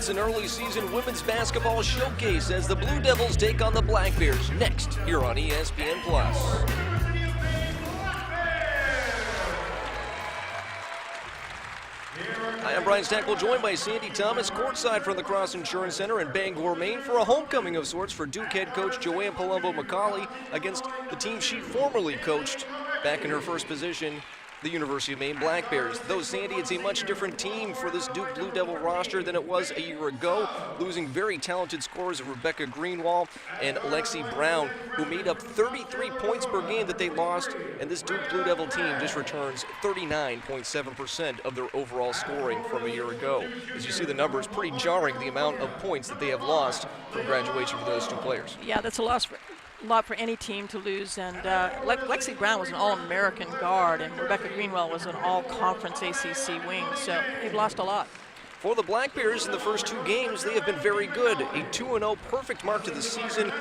is an early season women's basketball showcase as the Blue Devils take on the Black Bears next here on ESPN+. Hi, I'm Brian Stackpole, joined by Sandy Thomas, courtside from the Cross Insurance Center in Bangor, Maine, for a homecoming of sorts for Duke head coach Joanne Palumbo-McCauley against the team she formerly coached back in her first position, the University of Maine Black Bears. Though, Sandy, it's a much different team for this Duke Blue Devil roster than it was a year ago, losing very talented scorers Rebecca Greenwald and Lexi Brown, who made up 33 points per game that they lost, and this Duke Blue Devil team just returns 39.7% of their overall scoring from a year ago. As you see the numbers, pretty jarring, the amount of points that they have lost from graduation for those two players. Yeah, that's a lot for any team to lose, and Lexi Brown was an All-American guard, and Rebecca Greenwell was an All-Conference ACC wing, so they've lost a lot. For the Black Bears in the first two games, they have been very good. A 2-0 perfect mark to the season.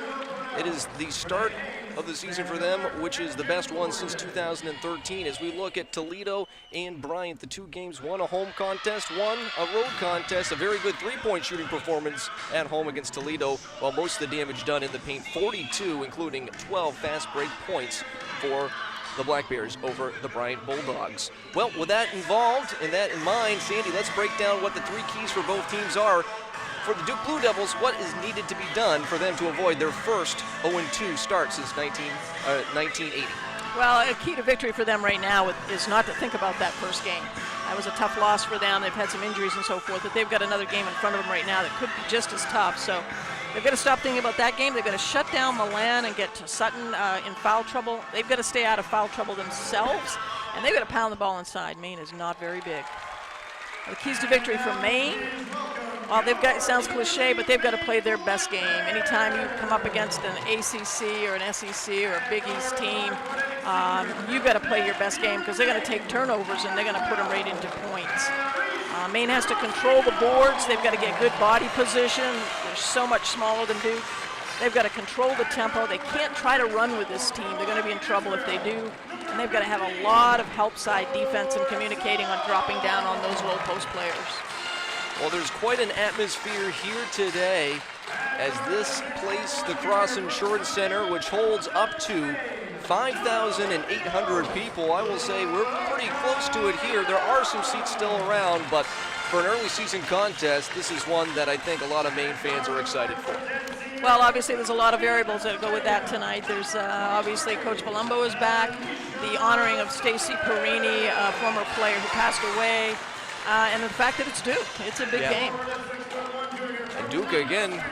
It is the start of the season for them, which is the best one since 2013. As we look at Toledo and Bryant, the two games, one a home contest, one a road contest, a very good three-point shooting performance at home against Toledo, while most of the damage done in the paint, 42, including 12 fast break points for the Black Bears over the Bryant Bulldogs. Well, with that involved and that in mind, Sandy, let's break down what the three keys for both teams are. For the Duke Blue Devils, what is needed to be done for them to avoid their first 0-2 start since 1980? Well, a key to victory for them right now is not to think about that first game. That was a tough loss for them. They've had some injuries and so forth, but they've got another game in front of them right now that could be just as tough. So they've got to stop thinking about that game. They've got to shut down Milan and get to Sutton in foul trouble. They've got to stay out of foul trouble themselves, and they've got to pound the ball inside. Maine is not very big. The keys to victory for Maine, well, it sounds cliche, but they've got to play their best game. Anytime you come up against an ACC or an SEC or a Big East team, you've got to play your best game because they're going to take turnovers and they're going to put them right into points. Maine has to control the boards. They've got to get good body position. They're so much smaller than Duke. They've got to control the tempo. They can't try to run with this team. They're going to be in trouble if they do. And they've got to have a lot of help side defense and communicating on dropping down on those low post players. Well, there's quite an atmosphere here today as this place, the Cross Insurance Center, which holds up to 5,800 people. I will say we're pretty close to it here. There are some seats still around, but for an early season contest, this is one that I think a lot of Maine fans are excited for. Well, obviously there's a lot of variables that go with that tonight. There's obviously Coach Palumbo is back, the honoring of Stacy Perini, a former player who passed away, and the fact that it's Duke. It's a big game. And Duke, again,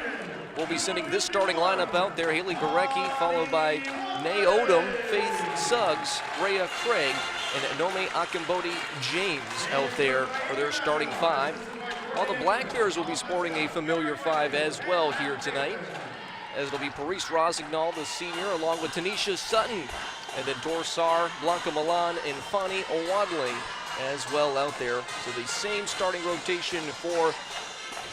will be sending this starting lineup out there. Haley Gorecki, followed by Nay Odom, Faith Suggs, Rhea Craig, and Nome Akimbodi James out there for their starting five. While the Black Bears will be sporting a familiar five as well here tonight, as it'll be Parise Rosignol, the senior, along with Tanesha SUTTON, and then Dorsar, Blanca Milan, and Fani Owadling as well out there. So the same starting rotation for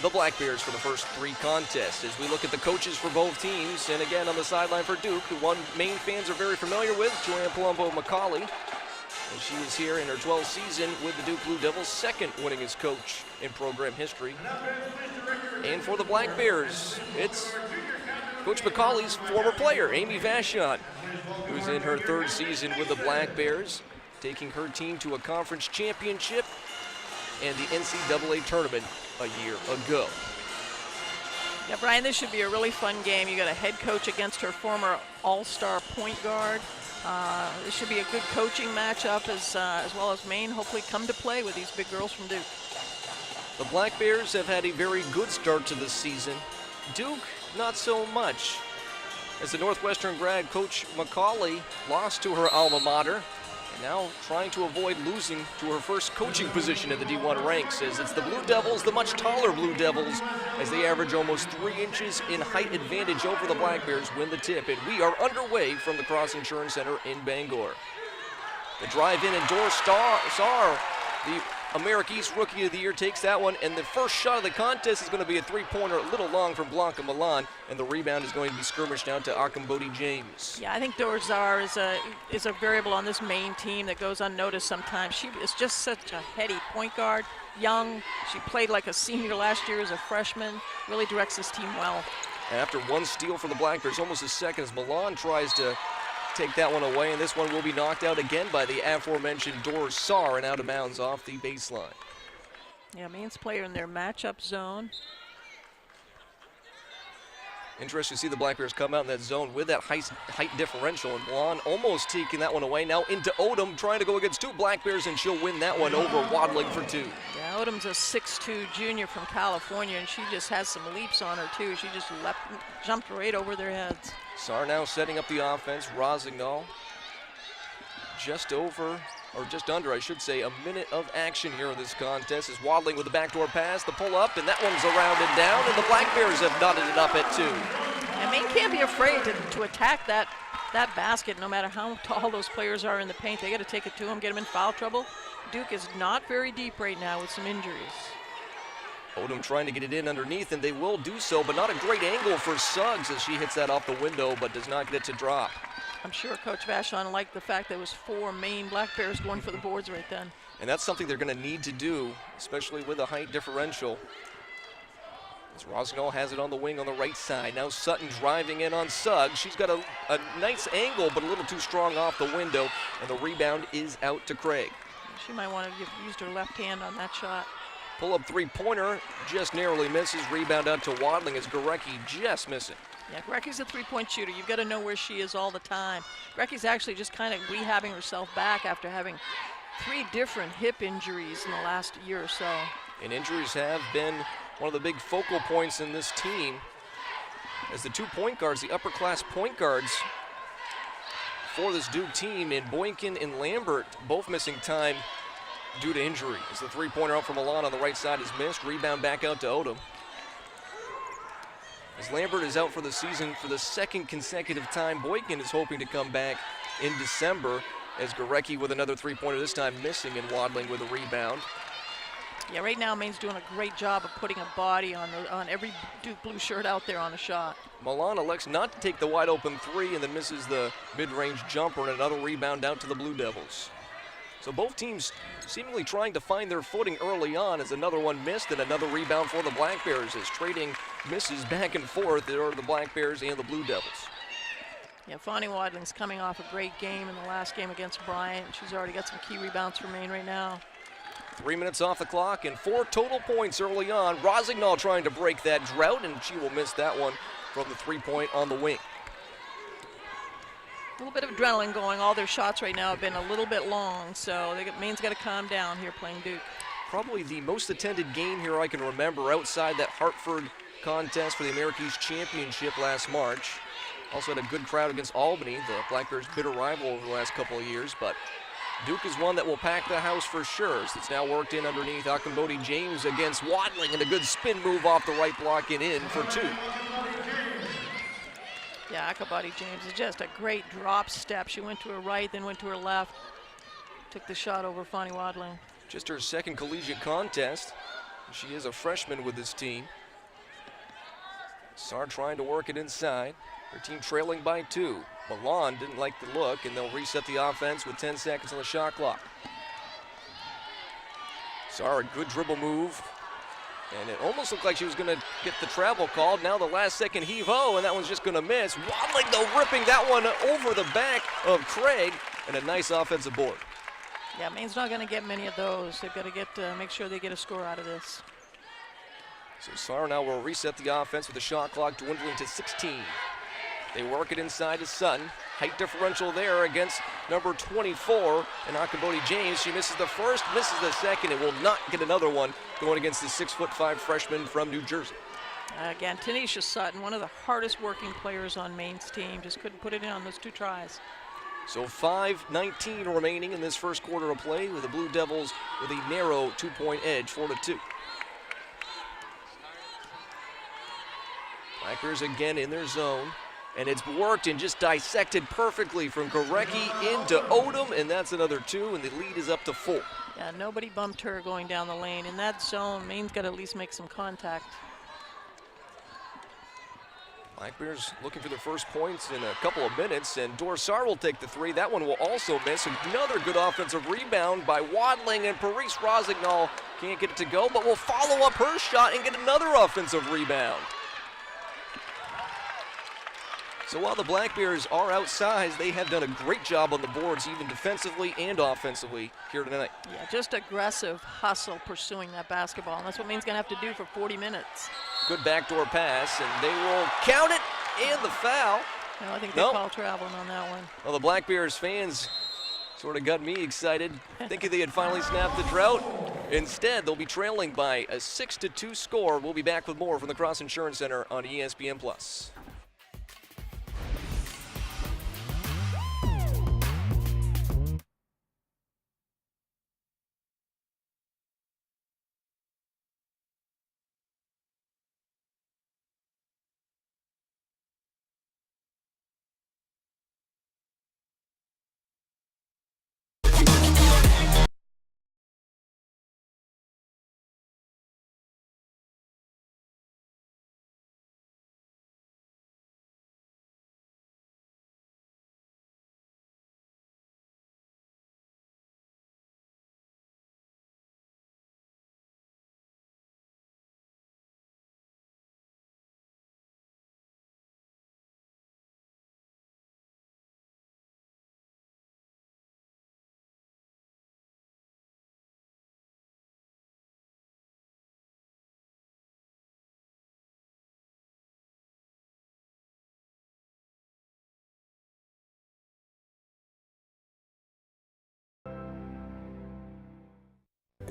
the Black Bears for the first three contests. As we look at the coaches for both teams, and again on the sideline for Duke, who one Maine fans are very familiar with, Joanne Palumbo-McCauley. And she is here in her 12th season with the Duke Blue Devils, second winningest coach in program history. And for the Black Bears, it's Coach McCauley's former player, Amy Vachon, who's in her third season with the Black Bears, taking her team to a conference championship and the NCAA tournament a year ago. Yeah, Brian, this should be a really fun game. You got a head coach against her former all-star point guard. This should be a good coaching matchup as well as Maine hopefully come to play with these big girls from Duke. The Black Bears have had a very good start to this season. Duke, not so much. As the Northwestern grad, Coach McCauley lost to her alma mater, and now trying to avoid losing to her first coaching position in the D1 ranks, as it's the Blue Devils, the much taller Blue Devils, as they average almost 3 inches in height advantage over the Black Bears, win the tip. And we are underway from the Cross Insurance Center in Bangor. The drive in and Dorsar, the America's Rookie of the Year takes that one, and the first shot of the contest is going to be a three-pointer, a little long from Blanca Milan, and the rebound is going to be skirmished out to Akambodi James. Yeah, I think Dorzar is a variable on this main team that goes unnoticed sometimes. She is just such a heady point guard, young. She played like a senior last year as a freshman, really directs this team well. And after one steal for the Black Bears, almost a second as Milan tries to take that one away, and this one will be knocked out again by the aforementioned Dorzar and out of bounds off the baseline. Yeah, Maine's player in their matchup zone. Interesting to see the Black Bears come out in that zone with that height differential, and Milan almost taking that one away. Now into Odom, trying to go against two Black Bears, and she'll win that one over Wadling for two. Yeah, Odom's a 6'2" junior from California, and she just has some leaps on her too. She just jumped right over their heads. Sar now setting up the offense. Rosignol just over, or just under, I should say, a minute of action here in this contest as Wadling with the backdoor pass, the pull up, and that one's around and down, and the Black Bears have knotted it up at two. And Maine can't be afraid to attack that basket no matter how tall those players are in the paint. They got to take it to them, get them in foul trouble. Duke is not very deep right now with some injuries. Odom trying to get it in underneath, and they will do so, but not a great angle for Suggs as she hits that off the window, but does not get it to drop. I'm sure Coach Vachon liked the fact there was 4 Maine Black Bears going for the boards right then. And that's something they're going to need to do, especially with a height differential. As Rosignol has it on the wing on the right side. Now Sutton driving in on Suggs. She's got a nice angle, but a little too strong off the window, and the rebound is out to Craig. She might want to have used her left hand on that shot. Pull-up three-pointer just narrowly misses. Rebound out to Wadling as Gorecki just missing. Yeah, Gorecki's a three-point shooter. You've got to know where she is all the time. Gorecki's actually just kind of rehabbing herself back after having 3 different hip injuries in the last year or so. And injuries have been one of the big focal points in this team, as the 2 point guards, the upper-class point guards for this Duke team in Boykin and Lambert, both missing time due to injury. As the three-pointer out from Milan on the right side is missed. Rebound back out to Odom. As Lambert is out for the season for the 2nd consecutive time, Boykin is hoping to come back in December, as Gorecki with another three-pointer, this time missing, and Wadling with a rebound. Yeah, right now Maine's doing a great job of putting a body on every Duke blue shirt out there on a shot. Milan elects not to take the wide-open 3 and then misses the mid-range jumper, and another rebound out to the Blue Devils. So both teams seemingly trying to find their footing early on, as another one missed and another rebound for the Black Bears, as trading misses back and forth. There are the Black Bears and the Blue Devils. Yeah, Fonnie Wadling's coming off a great game in the last game against Bryant. She's already got some key rebounds for Maine right now. 3 minutes off the clock and 4 total points early on. Rosignol trying to break that drought, and she will miss that one from the three-point on the wing. A little bit of adrenaline going. All their shots right now have been a little bit long, so Maine's got to calm down here playing Duke. Probably the most attended game here I can remember outside that Hartford contest for the Americas Championship last March. Also had a good crowd against Albany, the Black Bears' bitter rival over the last couple of years, but Duke is one that will pack the house for sure. It's now worked in underneath. Akambodi James against Wadling, and a good spin move off the right block and in for 2. Yeah, Akambodi James is just a great drop step. She went to her right, then went to her left. Took the shot over Fonnie Wadling. Just her 2nd collegiate contest. She is a freshman with this team. Sar trying to work it inside. Her team trailing by 2. Milan didn't like the look, and they'll reset the offense with 10 seconds on the shot clock. Sar, a good dribble move. And it almost looked like she was going to get the travel called. Now the last-second heave-ho, and that one's just going to miss. Wadling, though, ripping that one over the back of Craig, and a nice offensive board. Yeah, Maine's not going to get many of those. They've got to make sure they get a score out of this. So Sar now will reset the offense with the shot clock dwindling to 16. They work it inside to Sutton. Height differential there against number 24, and Akambodi James. She misses the first, misses the second, and will not get another one going against the 6'5" freshman from New Jersey. Again, Tanesha Sutton, one of the hardest working players on Maine's team, just couldn't put it in on those 2 tries. So 5:19 remaining in this first quarter of play, with the Blue Devils with a narrow 2-point edge, 4-2. Black Bears again in their zone. And it's worked and just dissected perfectly from Gorecki into Odom, and that's another 2, and the lead is up to 4. Yeah, nobody bumped her going down the lane. In that zone, Maine's got to at least make some contact. Black Bears looking for their first points in a couple of minutes, and Dorsar will take the three. That one will also miss. Another good offensive rebound by Wadling, and Paris Rosignol can't get it to go, but will follow up her shot and get another offensive rebound. So while the Black Bears are outsized, they have done a great job on the boards, even defensively and offensively here tonight. Yeah, just aggressive hustle pursuing that basketball, and that's what Maine's going to have to do for 40 minutes. Good backdoor pass, and they will count it, and the foul. No, I think they call traveling on that one. Well, the Black Bears fans sort of got me excited, thinking they had finally snapped the drought. Instead, they'll be trailing by a 6-2 score. We'll be back with more from the Cross Insurance Center on ESPN+.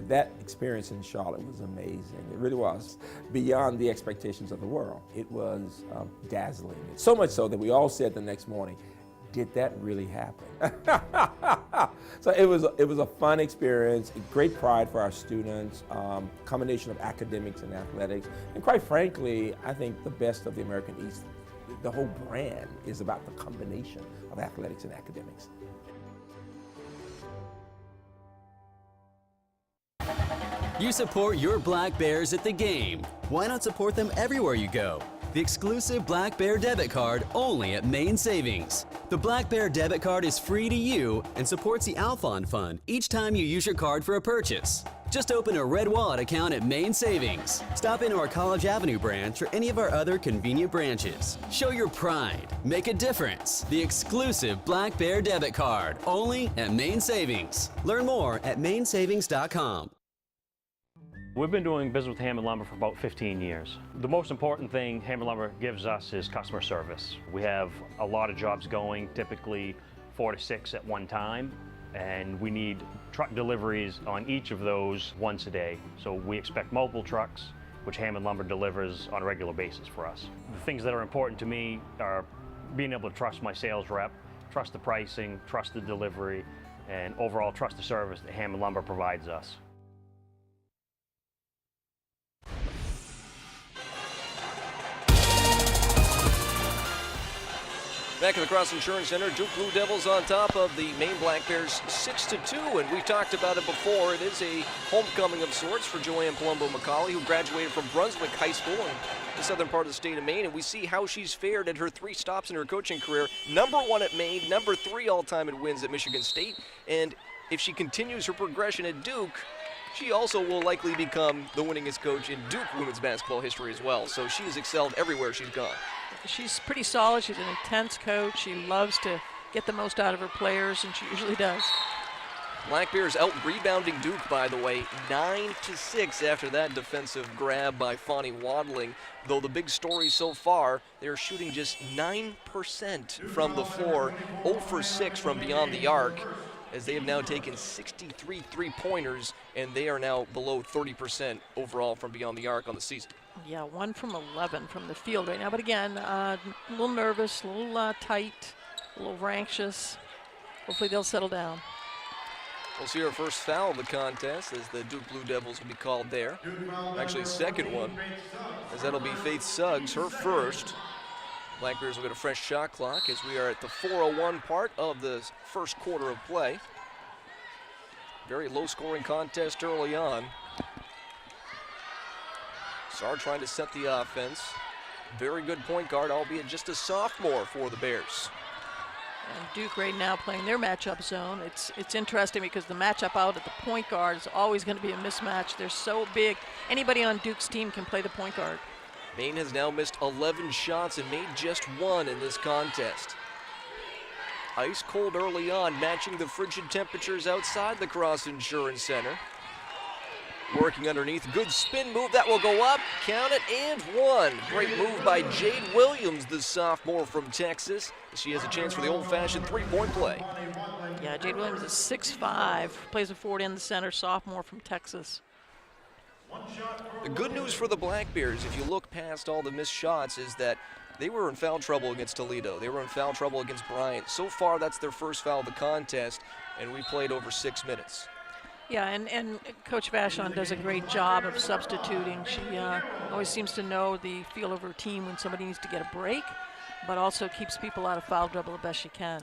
That experience in Charlotte was amazing. It really was beyond the expectations of the world. It was dazzling. So much so that we all said the next morning, did that really happen? So it was a fun experience, great pride for our students, combination of academics and athletics. And quite frankly, I think the best of the American East, the whole brand is about the combination of athletics and academics. You support your Black Bears at the game. Why not support them everywhere you go? The exclusive Black Bear debit card only at Maine Savings. The Black Bear debit card is free to you and supports the Alphon Fund each time you use your card for a purchase. Just open a Red Wallet account at Maine Savings. Stop into our College Avenue branch or any of our other convenient branches. Show your pride. Make a difference. The exclusive Black Bear debit card only at Maine Savings. Learn more at mainsavings.com. We've been doing business with Hammond Lumber for about 15 years. The most important thing Hammond Lumber gives us is customer service. We have a lot of jobs going, typically 4 to 6 at one time, and we need truck deliveries on each of those once a day. So we expect multiple trucks, which Hammond Lumber delivers on a regular basis for us. The things that are important to me are being able to trust my sales rep, trust the pricing, trust the delivery, and overall trust the service that Hammond Lumber provides us. Back at the Cross Insurance Center, Duke Blue Devils on top of the Maine Black Bears 6-2, and we've talked about it before. It is a homecoming of sorts for Joanne Palumbo-McCauley, who graduated from Brunswick High School in the southern part of the state of Maine, and we see how she's fared at her 3 stops in her coaching career. #1 at Maine, #3 all-time in wins at Michigan State, and if she continues her progression at Duke, she also will likely become the winningest coach in Duke women's basketball history as well. So she has excelled everywhere she's gone. She's pretty solid. She's an intense coach. She loves to get the most out of her players, and she usually does. Black Bears out-rebounding Duke, by the way, 9-6 after that defensive grab by Fonnie Wadling. Though the big story so far, they're shooting just 9% from the floor, 0 for 6 from beyond the arc, as they have now taken 63 three-pointers, and they are now below 30% overall from beyond the arc on the season. Yeah, 1 from 11 from the field right now. But again, a little nervous, a little tight, a little anxious. Hopefully they'll settle down. We'll see our first foul of the contest as the Duke Blue Devils will be called there. Actually, second one, as that'll be Faith Suggs, her first. Black Bears will get a fresh shot clock as we are at the 4:01 part of the first quarter of play. Very low-scoring contest early on. Sarr trying to set the offense. Very good point guard, albeit just a sophomore for the Bears. And Duke right now playing their matchup zone. It's interesting because the matchup out at the point guard is always going to be a mismatch. They're so big. Anybody on Duke's team can play the point guard. Maine has now missed 11 shots and made just 1 in this contest. Ice cold early on, matching the frigid temperatures outside the Cross Insurance Center. Working underneath, good spin move, that will go up, count it, and 1. Great move by Jade Williams, the sophomore from Texas. She has a chance for the old-fashioned three-point play. Yeah, Jade Williams is 6'5", plays a forward in the center, sophomore from Texas. The good news for the Black Bears, if you look past all the missed shots, is that they were in foul trouble against Toledo. They were in foul trouble against Bryant. So far, that's their first foul of the contest, and we played over 6 minutes. Yeah, and Coach Vachon does a great job of substituting. She always seems to know the feel of her team when somebody needs to get a break, but also keeps people out of foul trouble the best she can.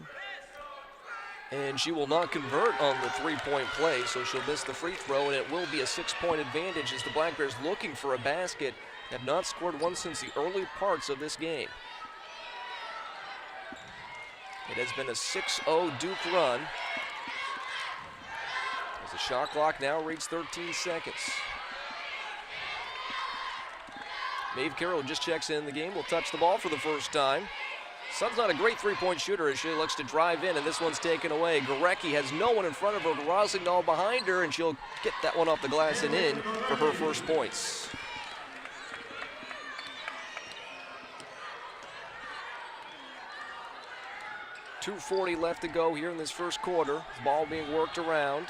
And she will not convert on the three-point play, so she'll miss the free throw, and it will be a 6-point advantage as the Black Bears looking for a basket. Have not scored one since the early parts of this game. It has been a 6-0 Duke run. As the shot clock now reads 13 seconds. Maeve Carroll just checks in the game, will touch the ball for the first time. Sutton's not a great three-point shooter as she looks to drive in, and this one's taken away. Gorecki has no one in front of her, Rosengdahl behind her, and she'll get that one off the glass and in for her first points. .240 left to go here in this first quarter. Ball being worked around.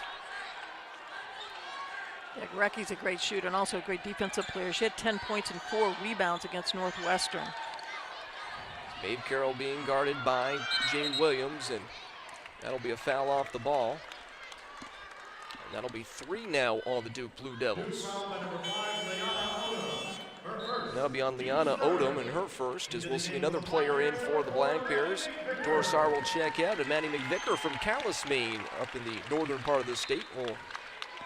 Yeah, Gorecki's a great shooter and also a great defensive player. She had 10 points and 4 rebounds against Northwestern. Maeve Carroll being guarded by Jane Williams, and that'll be a foul off the ball. And that'll be 3 now on the Duke Blue Devils. And that'll be on Liana Odom and her first, as we'll see another player in for the Black Bears. Dora Sarr will check out, and Maddie McVicker from Calais, Maine, up in the northern part of the state, will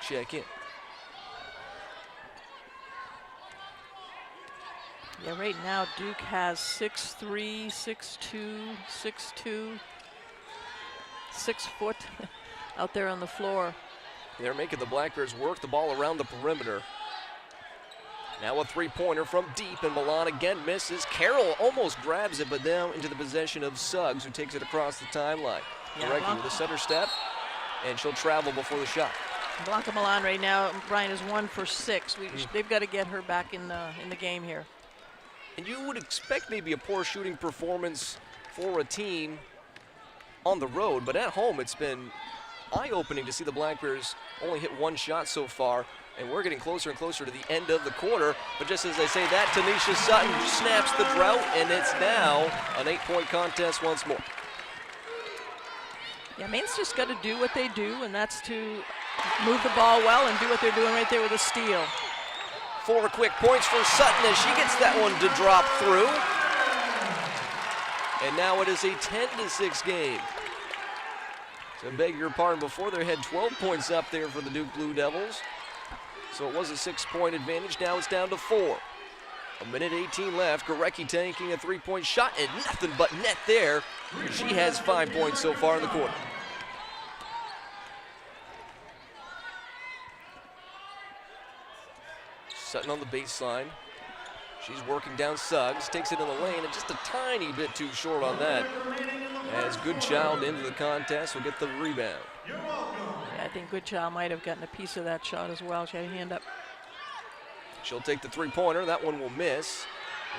check in. Yeah, right now Duke has 6'3", 6'2", 6'2", 6 foot out there on the floor. They're making the Black Bears work the ball around the perimeter. Now a three-pointer from deep, and Milan again misses. Carroll almost grabs it, but now into the possession of Suggs, who takes it across the timeline. Yeah, Gorecki with a center step, and she'll travel before the shot. Blanca Milan right now, Brian is 1 for 6. They've got to get her back in the game here. And you would expect maybe a poor shooting performance for a team on the road, but at home it's been eye-opening to see the Black Bears only hit 1 shot so far, and we're getting closer and closer to the end of the quarter. But just as I say that, Tanesha Sutton snaps the drought, and it's now an 8-point contest once more. Yeah, Maine's just got to do what they do, and that's to move the ball well and do what they're doing right there with a steal. 4 quick points for Sutton as she gets that one to drop through. And now it is a 10-6 game. So beg your pardon, before they had 12 points up there for the Duke Blue Devils. So it was a 6-point advantage, now it's down to 4. 1:18 left, Gorecki taking a 3-point shot and nothing but net there. She has 5 points so far in the quarter. Sutton on the baseline. She's working down Suggs, takes it in the lane, and just a tiny bit too short on that. As Goodchild into the contest will get the rebound. Yeah, I think Goodchild might have gotten a piece of that shot as well. She had a hand up. She'll take the three-pointer. That one will miss.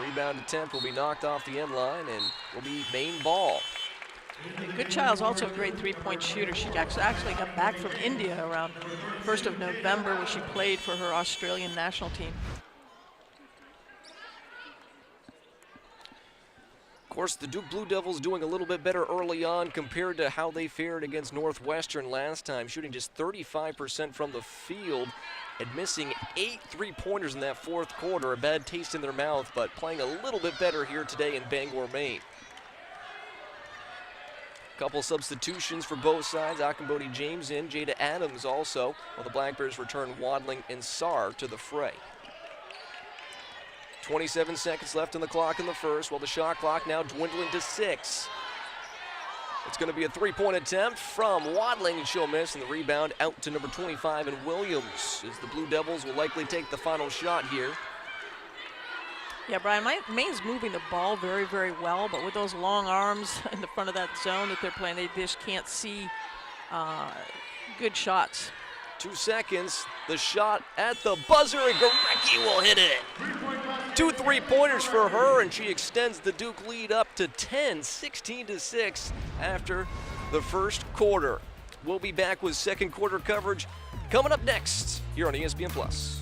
Rebound attempt will be knocked off the end line and will be Maine ball. Goodchild's also a great 3-point shooter. She actually got back from India around 1st of November where she played for her Australian national team. Of course, the Duke Blue Devils doing a little bit better early on compared to how they fared against Northwestern last time, shooting just 35% from the field and missing 8 3-pointers in that 4th quarter. A bad taste in their mouth, but playing a little bit better here today in Bangor, Maine. Couple substitutions for both sides. Akambodi James in, Jada Adams also, while the Black Bears return Wadling and Sarr to the fray. 27 seconds left on the clock in the first, while the shot clock now dwindling to 6. It's going to be a three-point attempt from Wadling, and she'll miss, and the rebound out to number 25 and Williams, as the Blue Devils will likely take the final shot here. Yeah, Brian, Maine's moving the ball very, very well, but with those long arms in the front of that zone that they're playing, they just can't see good shots. 2 seconds, the shot at the buzzer, and Gorecki will hit it. 2 3-pointers for her, and she extends the Duke lead up to 10, 16-6 after the first quarter. We'll be back with second quarter coverage coming up next here on ESPN+.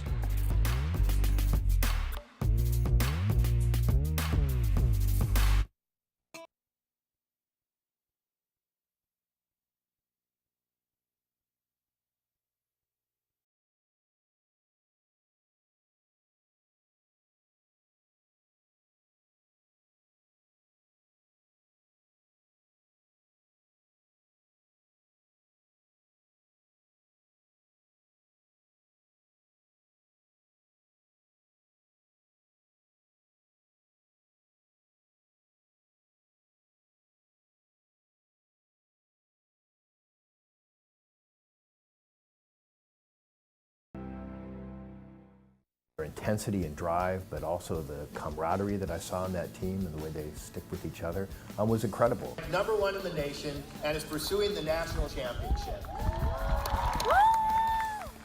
Their intensity and drive, but also the camaraderie that I saw in that team and the way they stick with each other was incredible. #1 in the nation and is pursuing the national championship.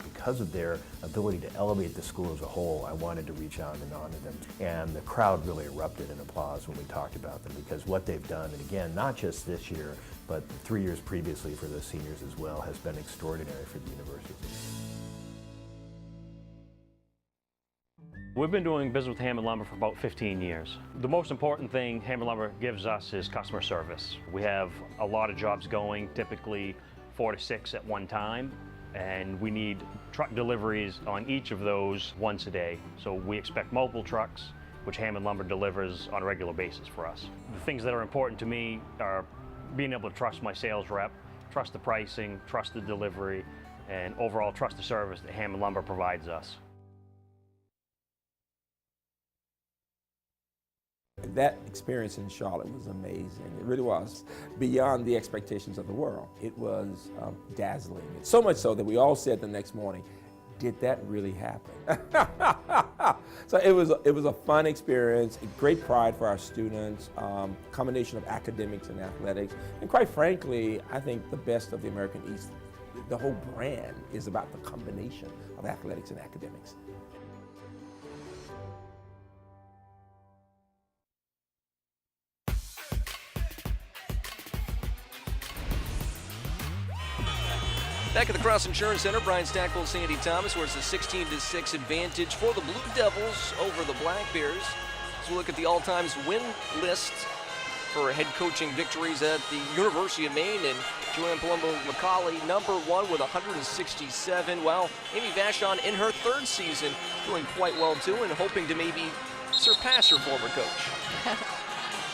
Because of their ability to elevate the school as a whole, I wanted to reach out and honor them. And the crowd really erupted in applause when we talked about them, because what they've done, and again, not just this year, but 3 years previously for the seniors as well, has been extraordinary for the university. We've been doing business with Hammond Lumber for about 15 years. The most important thing Hammond Lumber gives us is customer service. We have a lot of jobs going, typically 4 to 6 at one time, and we need truck deliveries on each of those once a day. So we expect multiple trucks, which Hammond Lumber delivers on a regular basis for us. The things that are important to me are being able to trust my sales rep, trust the pricing, trust the delivery, and overall trust the service that Hammond Lumber provides us. That experience in Charlotte was amazing. It really was beyond the expectations of the world. It was dazzling. So much so that we all said the next morning, did that really happen? So it was a fun experience, great pride for our students, combination of academics and athletics, and quite frankly, I think the best of the American East, the whole brand is about the combination of athletics and academics. Back at the Cross Insurance Center, Brian Stackpole, Sandy Thomas, where it's a 16-6 advantage for the Blue Devils over the Black Bears. As we look at the all-times win list for head coaching victories at the University of Maine, and Joanne Palumbo-McCauley, #1 with 167, while Amy Vachon in her 3rd season doing quite well too, and hoping to maybe surpass her former coach.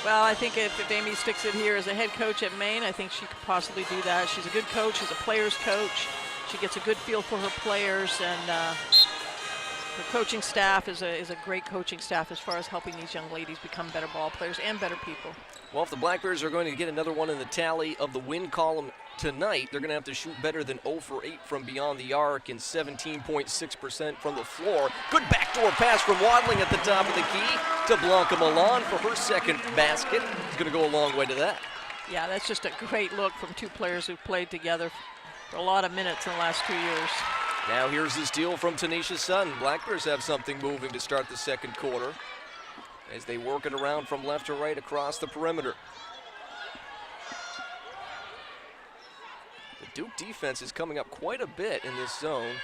Well, I think if Amy sticks it here as a head coach at Maine, I think she could possibly do that. She's a good coach. She's a player's coach. She gets a good feel for her players, and her coaching staff is a great coaching staff as far as helping these young ladies become better ball players and better people. Well, if the Black Bears are going to get another one in the tally of the win column tonight, they're going to have to shoot better than 0 for 8 from beyond the arc and 17.6% from the floor. Good backdoor pass from Wadling at the top of the key to Blanca Milan for her 2nd basket. It's going to go a long way to that. Yeah, that's just a great look from 2 players who've played together for a lot of minutes in the last 2 years. Now here's the steal from Tanesha SUTTON. Black Bears have something moving to start the second quarter as they work it around from left to right across the perimeter. The Duke defense is coming up quite a bit in this zone.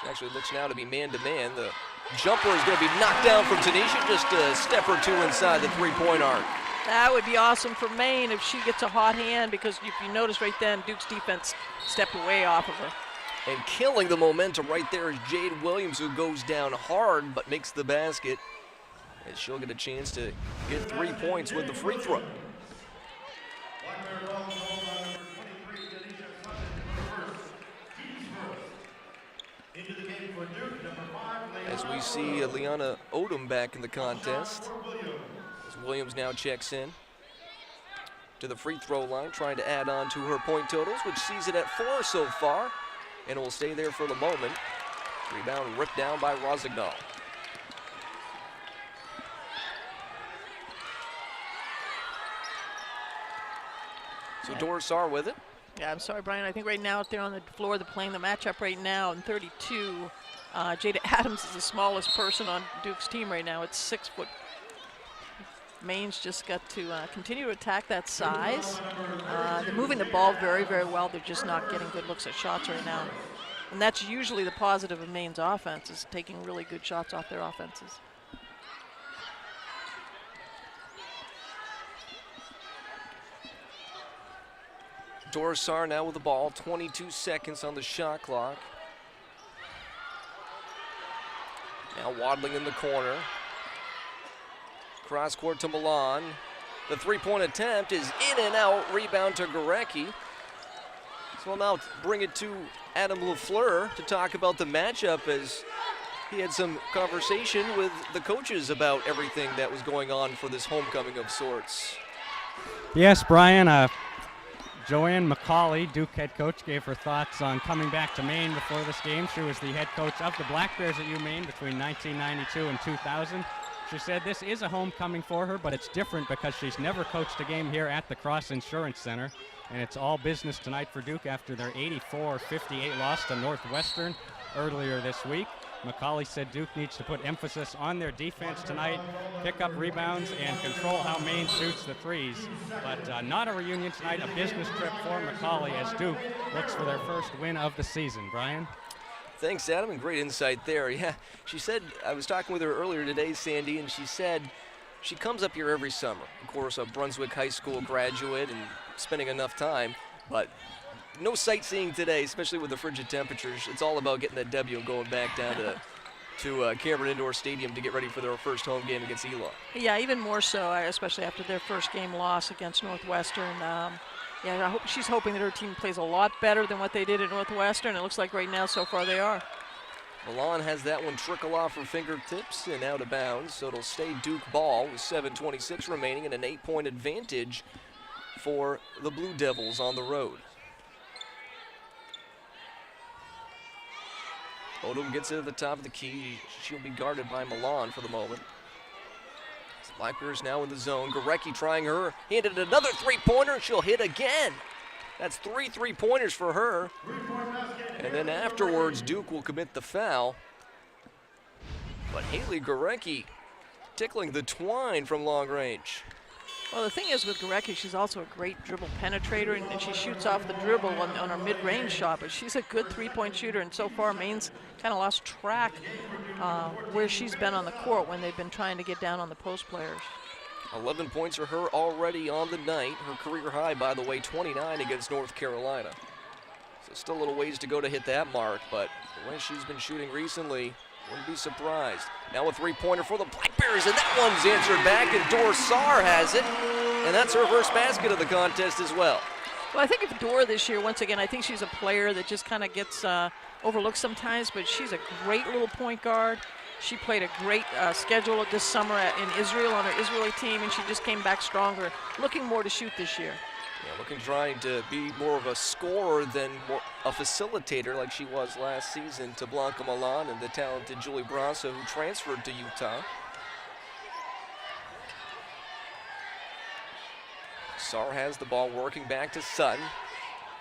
It actually looks now to be man-to-man. The jumper is going to be knocked down from Tanesha, just a step or two inside the three-point arc. That would be awesome for Maine if she gets a hot hand, because if you notice right then, Duke's defense stepped away off of her. And killing the momentum right there is Jade Williams, who goes down hard but makes the basket, as she'll get a chance to get 3 points with the free throw. we see Liana Odom back in the contest. As Williams now checks in to the free throw line, trying to add on to her point totals, which sees it at 4 so far, and it will stay there for the moment. Rebound ripped down by Rosignol. So Dorsar with it. Yeah, I'm sorry, Brian. I think right now out there on the floor, they're playing the matchup right now in 32. Jada Adams is the smallest person on Duke's team right now. It's 6 foot. Maine's just got to continue to attack that size. They're moving the ball very, very well. They're just not getting good looks at shots right now. And that's usually the positive of Maine's offense, is taking really good shots off their offenses. Dorsar now with the ball, 22 seconds on the shot clock. Now waddling in the corner. Cross court to Milan. The three-point attempt is in and out. Rebound to Gorecki. So we'll now bring it to Adam LaFleur to talk about the matchup, as he had some conversation with the coaches about everything that was going on for this homecoming of sorts. Yes, Brian. Joanne McCauley, Duke head coach, gave her thoughts on coming back to Maine before this game. She was the head coach of the Black Bears at UMaine between 1992 and 2000. She said this is a homecoming for her, but it's different because she's never coached a game here at the Cross Insurance Center. And it's all business tonight for Duke after their 84-58 loss to Northwestern earlier this week. McCauley said Duke needs to put emphasis on their defense tonight, pick up rebounds, and control how Maine shoots the threes. But not a reunion tonight, a business trip for McCauley as Duke looks for their first win of the season. Brian? Thanks, Adam, and great insight there. Yeah, she said, I was talking with her earlier today, Sandy, and she said she comes up here every summer. Of course, a Brunswick High School graduate and spending enough time, but no sightseeing today, especially with the frigid temperatures. It's all about getting that W and going back down to Cameron Indoor Stadium to get ready for their first home game against Elon. Yeah, even more so, especially after their first game loss against Northwestern. Yeah, she's hoping that her team plays a lot better than what they did at Northwestern. It looks like right now, so far, they are. Milan has that one trickle off her fingertips and out of bounds, so it'll stay Duke ball with 7:26 remaining and an 8-point advantage for the Blue Devils on the road. Odom gets it at the top of the key. She'll be guarded by Milan for the moment. Black Bears now in the zone. Gorecki trying her. Handed another three-pointer. She'll hit again. That's 3 3-pointers for her. And then afterwards, Duke will commit the foul. But Haley Gorecki tickling the twine from long range. Well, the thing is with Gorecki, she's also a great dribble penetrator, and she shoots off the dribble on her mid-range shot, but she's a good three-point shooter, and so far Maine's kind of lost track where she's been on the court when they've been trying to get down on the post players. 11 points for her already on the night. Her career high, by the way, 29 against North Carolina. So still a little ways to go to hit that mark, but the way she's been shooting recently, wouldn't be surprised. Now a three-pointer for the Black Bears, and that one's answered back, and Dorsar has it. And that's her first basket of the contest as well. Well, I think if Dora this year, once again, I think she's a player that just kind of gets overlooked sometimes, but she's a great little point guard. She played a great schedule this summer in Israel on her Israeli team, and she just came back stronger, looking more to shoot this year. Yeah, trying to be more of a scorer than a facilitator like she was last season to Blanca Milan and the talented Julie Brasso, who transferred to Utah. Sar has the ball, working back to Sutton.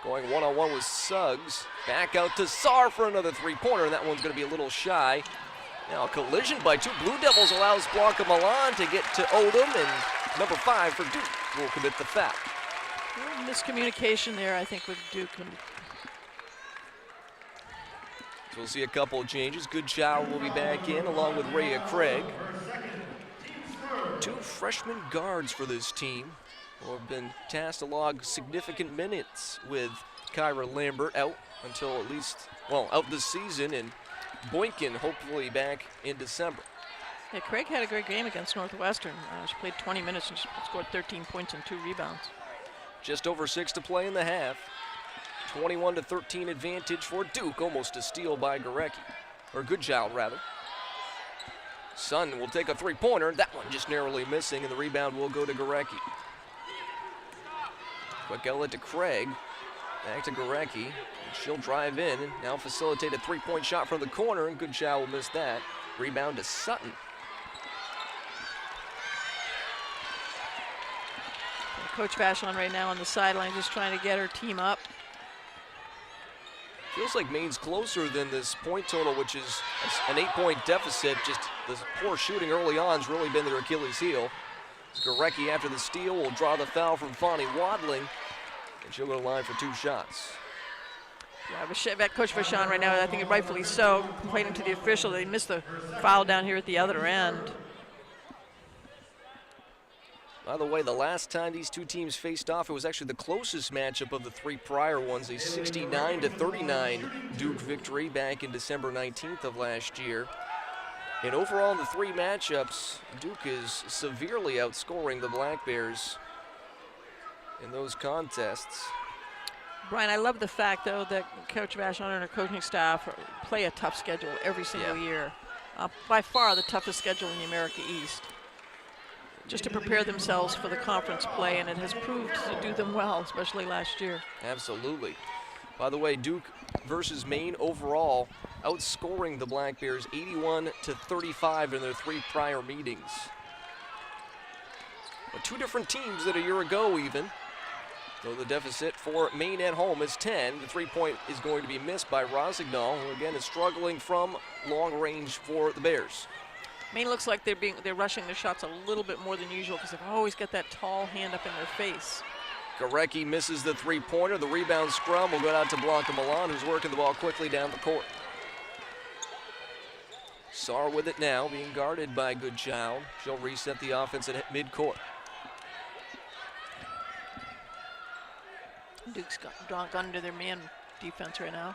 Going one-on-one with Suggs. Back out to Sar for another three-pointer, and that one's going to be a little shy. Now a collision by 2 Blue Devils allows Blanca Milan to get to Odom, and number 5 for Duke will commit the foul. Miscommunication there, I think, with Duke. So we'll see a couple of changes. Goodchild will be back in along with Rhea Craig. 2 freshman guards for this team who have been tasked to log significant minutes, with Kyra Lambert out until at least, well, out this season, and Boykin hopefully back in December. Yeah, Craig had a great game against Northwestern. She played 20 minutes and she scored 13 points and 2 rebounds. Just over 6 to play in the half. 21-13 advantage for Duke, almost a steal by Gorecki, or Goodchild rather. Sutton will take a three-pointer. That one just narrowly missing, and the rebound will go to Gorecki. Quick outlet to Craig. Back to Gorecki. She'll drive in and now facilitate a three-point shot from the corner, and Goodchild will miss that. Rebound to Sutton. Coach Vachon right now on the sideline just trying to get her team up. Feels like Maine's closer than this point total, which is an 8-point deficit. Just the poor shooting early on has really been their Achilles heel. Gorecki after the steal will draw the foul from Fawny Wadling, and she'll go to the line for 2 shots. Yeah, Coach Vachon right now, I think rightfully so, complaining to the official. They missed the foul down here at the other end. By the way, the last time these two teams faced off, it was actually the closest matchup of the 3 prior ones, a 69-39 Duke victory back in December 19th of last year. And overall in the 3 matchups, Duke is severely outscoring the Black Bears in those contests. Brian, I love the fact, though, that Coach Vachon and her coaching staff play a tough schedule every single year. By far the toughest schedule in the America East. Just to prepare themselves for the conference play, and it has proved to do them well, especially last year. Absolutely. By the way, Duke versus Maine overall outscoring the Black Bears 81-35 in their 3 prior meetings. But 2 different teams that a year ago even. Though the deficit for Maine at home is 10. The 3-point is going to be missed by Rosignol, who again is struggling from long range for the Bears. Maine looks like they're rushing their shots a little bit more than usual because they've always got that tall hand up in their face. Gorecki misses the 3-pointer. The rebound scrum will go out to Blanca Milan, who's working the ball quickly down the court. Saar with it now, being guarded by Goodchild. She'll reset the offense at midcourt. Duke's gone under their man defense right now.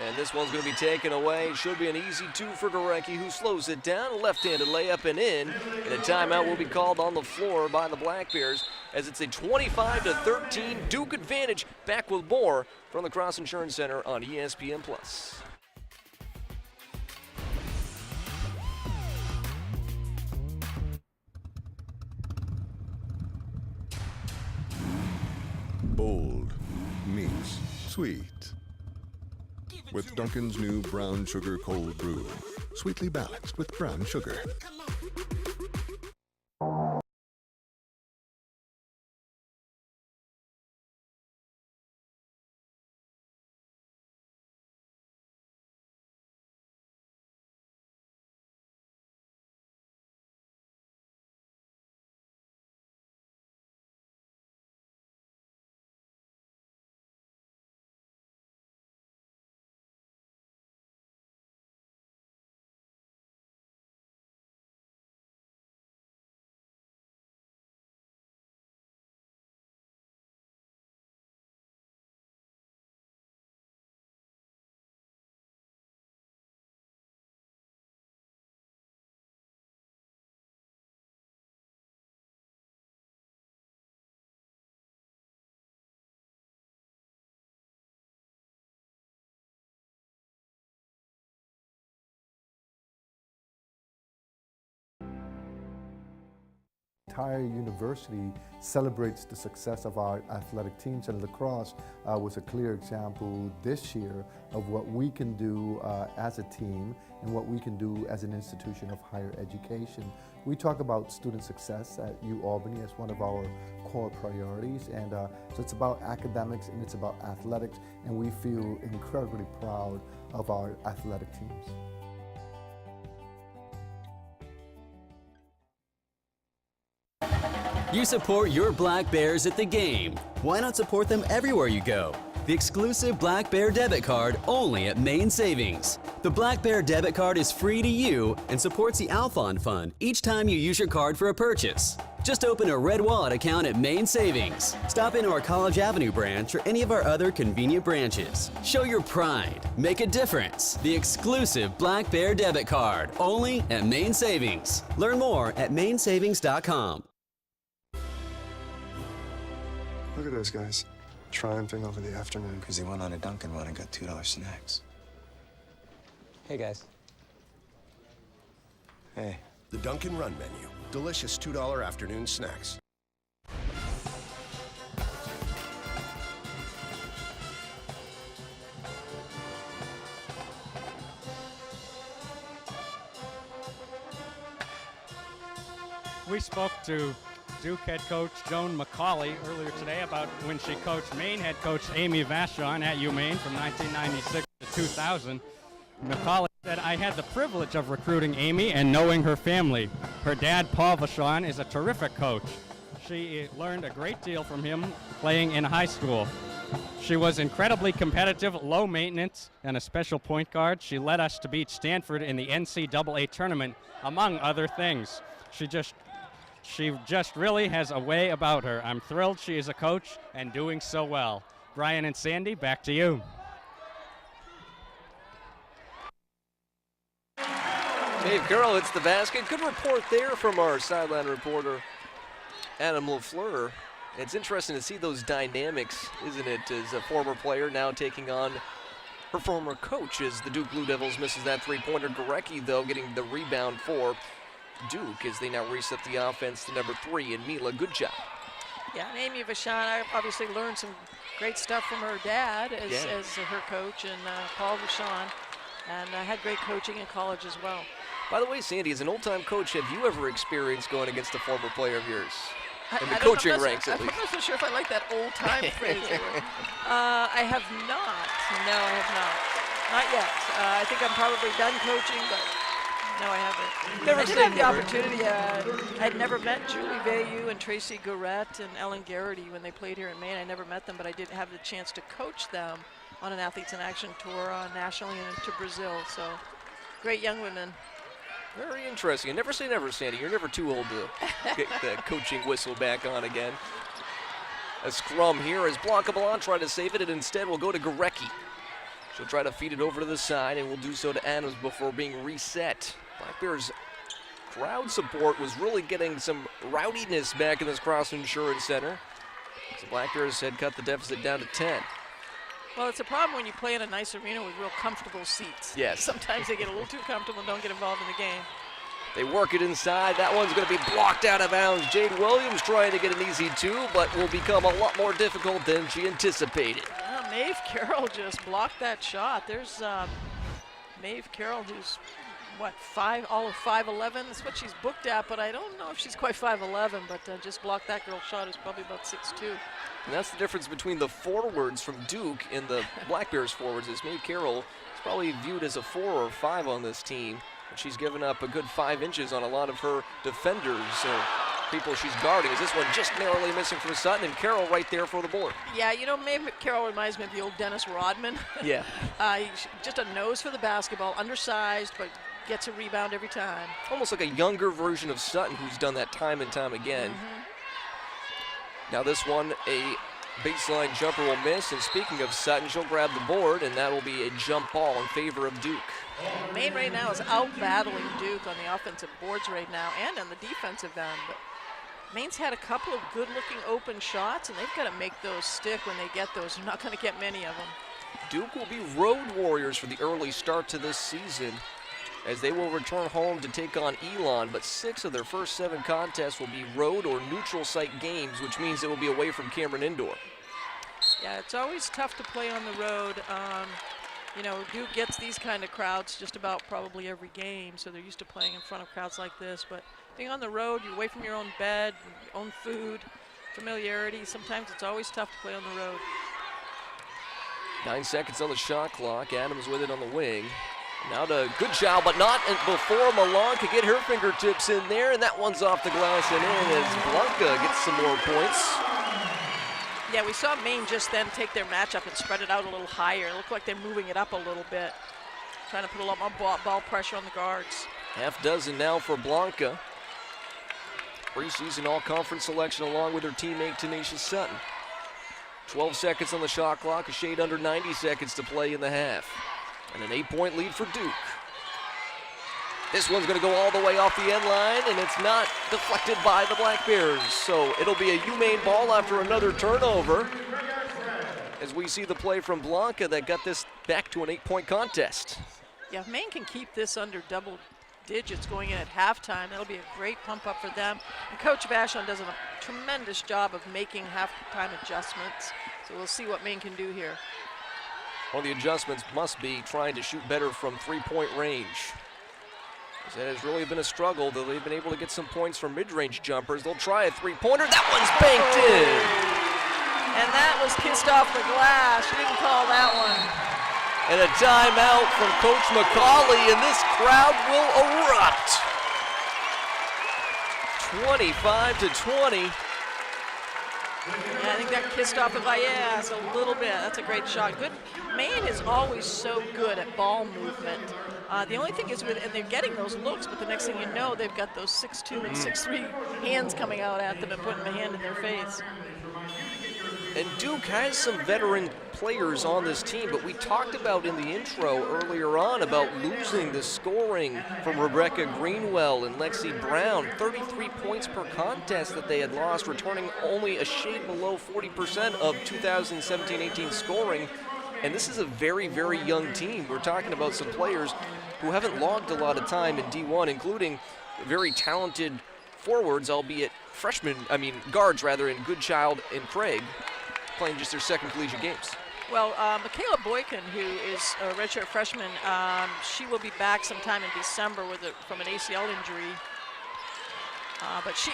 And this one's going to be taken away. Should be an easy 2 for Gorecki, who slows it down. Left-handed layup and in. And a timeout will be called on the floor by the Black Bears as it's a 25-13 Duke advantage. Back with more from the Cross Insurance Center on ESPN+. Bold meets sweet. With Dunkin's new brown sugar cold brew, sweetly balanced with brown sugar. Entire university celebrates the success of our athletic teams, and lacrosse was a clear example this year of what we can do as a team and what we can do as an institution of higher education. We talk about student success at UAlbany as one of our core priorities, and so it's about academics and it's about athletics, and we feel incredibly proud of our athletic teams. You support your Black Bears at the game. Why not support them everywhere you go? The exclusive Black Bear debit card only at Maine Savings. The Black Bear debit card is free to you and supports the Alphon Fund each time you use your card for a purchase. Just open a Red Wallet account at Maine Savings. Stop into our College Avenue branch or any of our other convenient branches. Show your pride. Make a difference. The exclusive Black Bear debit card only at Maine Savings. Learn more at mainsavings.com. Look at those guys, triumphing over the afternoon. Because they went on a Dunkin' run and got $2 snacks. Hey, guys. Hey. The Dunkin' Run menu. Delicious $2 afternoon snacks. We spoke to Duke head coach Joan McCauley earlier today about when she coached Maine head coach Amy Vachon at UMaine from 1996 to 2000. McCauley said, I had the privilege of recruiting Amy and knowing her family. Her dad, Paul Vachon, is a terrific coach. She learned a great deal from him playing in high school. She was incredibly competitive, low maintenance, and a special point guard. She led us to beat Stanford in the NCAA tournament, among other things. She just really has a way about her. I'm thrilled she is a coach and doing so well. Brian and Sandy, back to you. Dave Carroll hits the basket. Good report there from our sideline reporter, Adam LaFleur. It's interesting to see those dynamics, isn't it, as a former player now taking on her former coach as the Duke Blue Devils misses that three-pointer. Gorecki, though, getting the rebound for Duke as they now reset the offense to number 3, and Mila, good job. Yeah, and Amy Vachon, I obviously learned some great stuff from her dad as her coach, and Paul Vachon, and had great coaching in college as well. By the way, Sandy, as an old-time coach, have you ever experienced going against a former player of yours? In the coaching ranks, at least. I'm not so sure if I like that old-time phrase. I have not. No, I have not. Not yet. I think I'm probably done coaching, but no, I haven't. Never I did have the opportunity. I'd never met Julie Veilleux and Tracy Gourette and Ellen Garrity when they played here in Maine. I never met them, but I did have the chance to coach them on an Athletes in Action tour nationally and to Brazil. So, great young women. Very interesting. And never say never, Sandy. You're never too old to get the coaching whistle back on again. A scrum here as Blanca Ballon trying to save it, and instead will go to Gorecki. She'll try to feed it over to the side, and will do so to Adams before being reset. Black Bears crowd support was really getting some rowdiness back in this Cross Insurance Center. So Black Bears had cut the deficit down to 10. Well, it's a problem when you play in a nice arena with real comfortable seats. Yes. Sometimes they get a little too comfortable and don't get involved in the game. They work it inside. That one's going to be blocked out of bounds. Jade Williams trying to get an easy 2, but will become a lot more difficult than she anticipated. Maeve Carroll just blocked that shot. There's Maeve Carroll, who's, what, all of 5'11"? That's what she's booked at, but I don't know if she's quite 5'11", but just blocked that girl's shot, who's probably about 6'2". And that's the difference between the forwards from Duke and the Black Bears forwards, is Maeve Carroll is probably viewed as a 4 or 5 on this team. But she's given up a good 5 inches on a lot of her defenders, or people she's guarding. As this one just narrowly missing from Sutton, and Carroll right there for the board. Yeah, you know, Maeve Carroll reminds me of the old Dennis Rodman. Yeah. Just a nose for the basketball, undersized, but gets a rebound every time. Almost like a younger version of Sutton, who's done that time and time again. Now this one, a baseline jumper will miss, and speaking of Sutton, she'll grab the board, and that will be a jump ball in favor of Duke. Maine right now is out-battling Duke on the offensive boards right now and on the defensive end, but Maine's had a couple of good-looking open shots, and they've got to make those stick when they get those. They're not going to get many of them. Duke will be road warriors for the early start to this season, as they will return home to take on Elon, but 6 of their first 7 contests will be road or neutral site games, which means it will be away from Cameron Indoor. Yeah, it's always tough to play on the road. You know, Duke gets these kind of crowds just about probably every game, so they're used to playing in front of crowds like this, but being on the road, you're away from your own bed, your own food, familiarity. Sometimes it's always tough to play on the road. 9 seconds on the shot clock. Adams with it on the wing. Now to good job, but not before Milan could get her fingertips in there, and that one's off the glass and in as Blanca gets some more points. Yeah, we saw Maine just then take their matchup and spread it out a little higher. It looked like they're moving it up a little bit, trying to put a lot more ball pressure on the guards. Half dozen now for Blanca. Preseason all-conference selection along with her teammate Tanesha Sutton. 12 seconds on the shot clock, a shade under 90 seconds to play in the half. And an 8-point lead for Duke. This one's going to go all the way off the end line, and it's not deflected by the Black Bears. So it'll be a UMaine ball after another turnover, as we see the play from Blanca that got this back to an 8-point contest. Yeah, if Maine can keep this under double digits going in at halftime, that'll be a great pump up for them. And Coach Vachon does a tremendous job of making halftime adjustments. So we'll see what Maine can do here. One of the adjustments must be trying to shoot better from three-point range. That has really been a struggle, though they've been able to get some points from mid-range jumpers. They'll try a three-pointer. That one's banked in. And that was kissed off the glass. She didn't call that one. And a timeout from Coach McCauley, and this crowd will erupt. 25-20. Yeah, I think that kissed off of Valles a little bit. That's a great shot. Good. Maine is always so good at ball movement. The only thing is, and they're getting those looks, but the next thing you know, they've got those 6'2" and 6'3" hands coming out at them and putting the hand in their face. And Duke has some veteran players on this team, but we talked about in the intro earlier on about losing the scoring from Rebecca Greenwell and Lexi Brown. 33 points per contest that they had lost, returning only a shade below 40% of 2017-18 scoring. And this is a very, very young team. We're talking about some players who haven't logged a lot of time in D1, including very talented forwards, albeit guards rather, in Goodchild and Craig, playing just their second collegiate games. Well, Michaela Boykin, who is a redshirt freshman, she will be back sometime in December from an ACL injury. But she,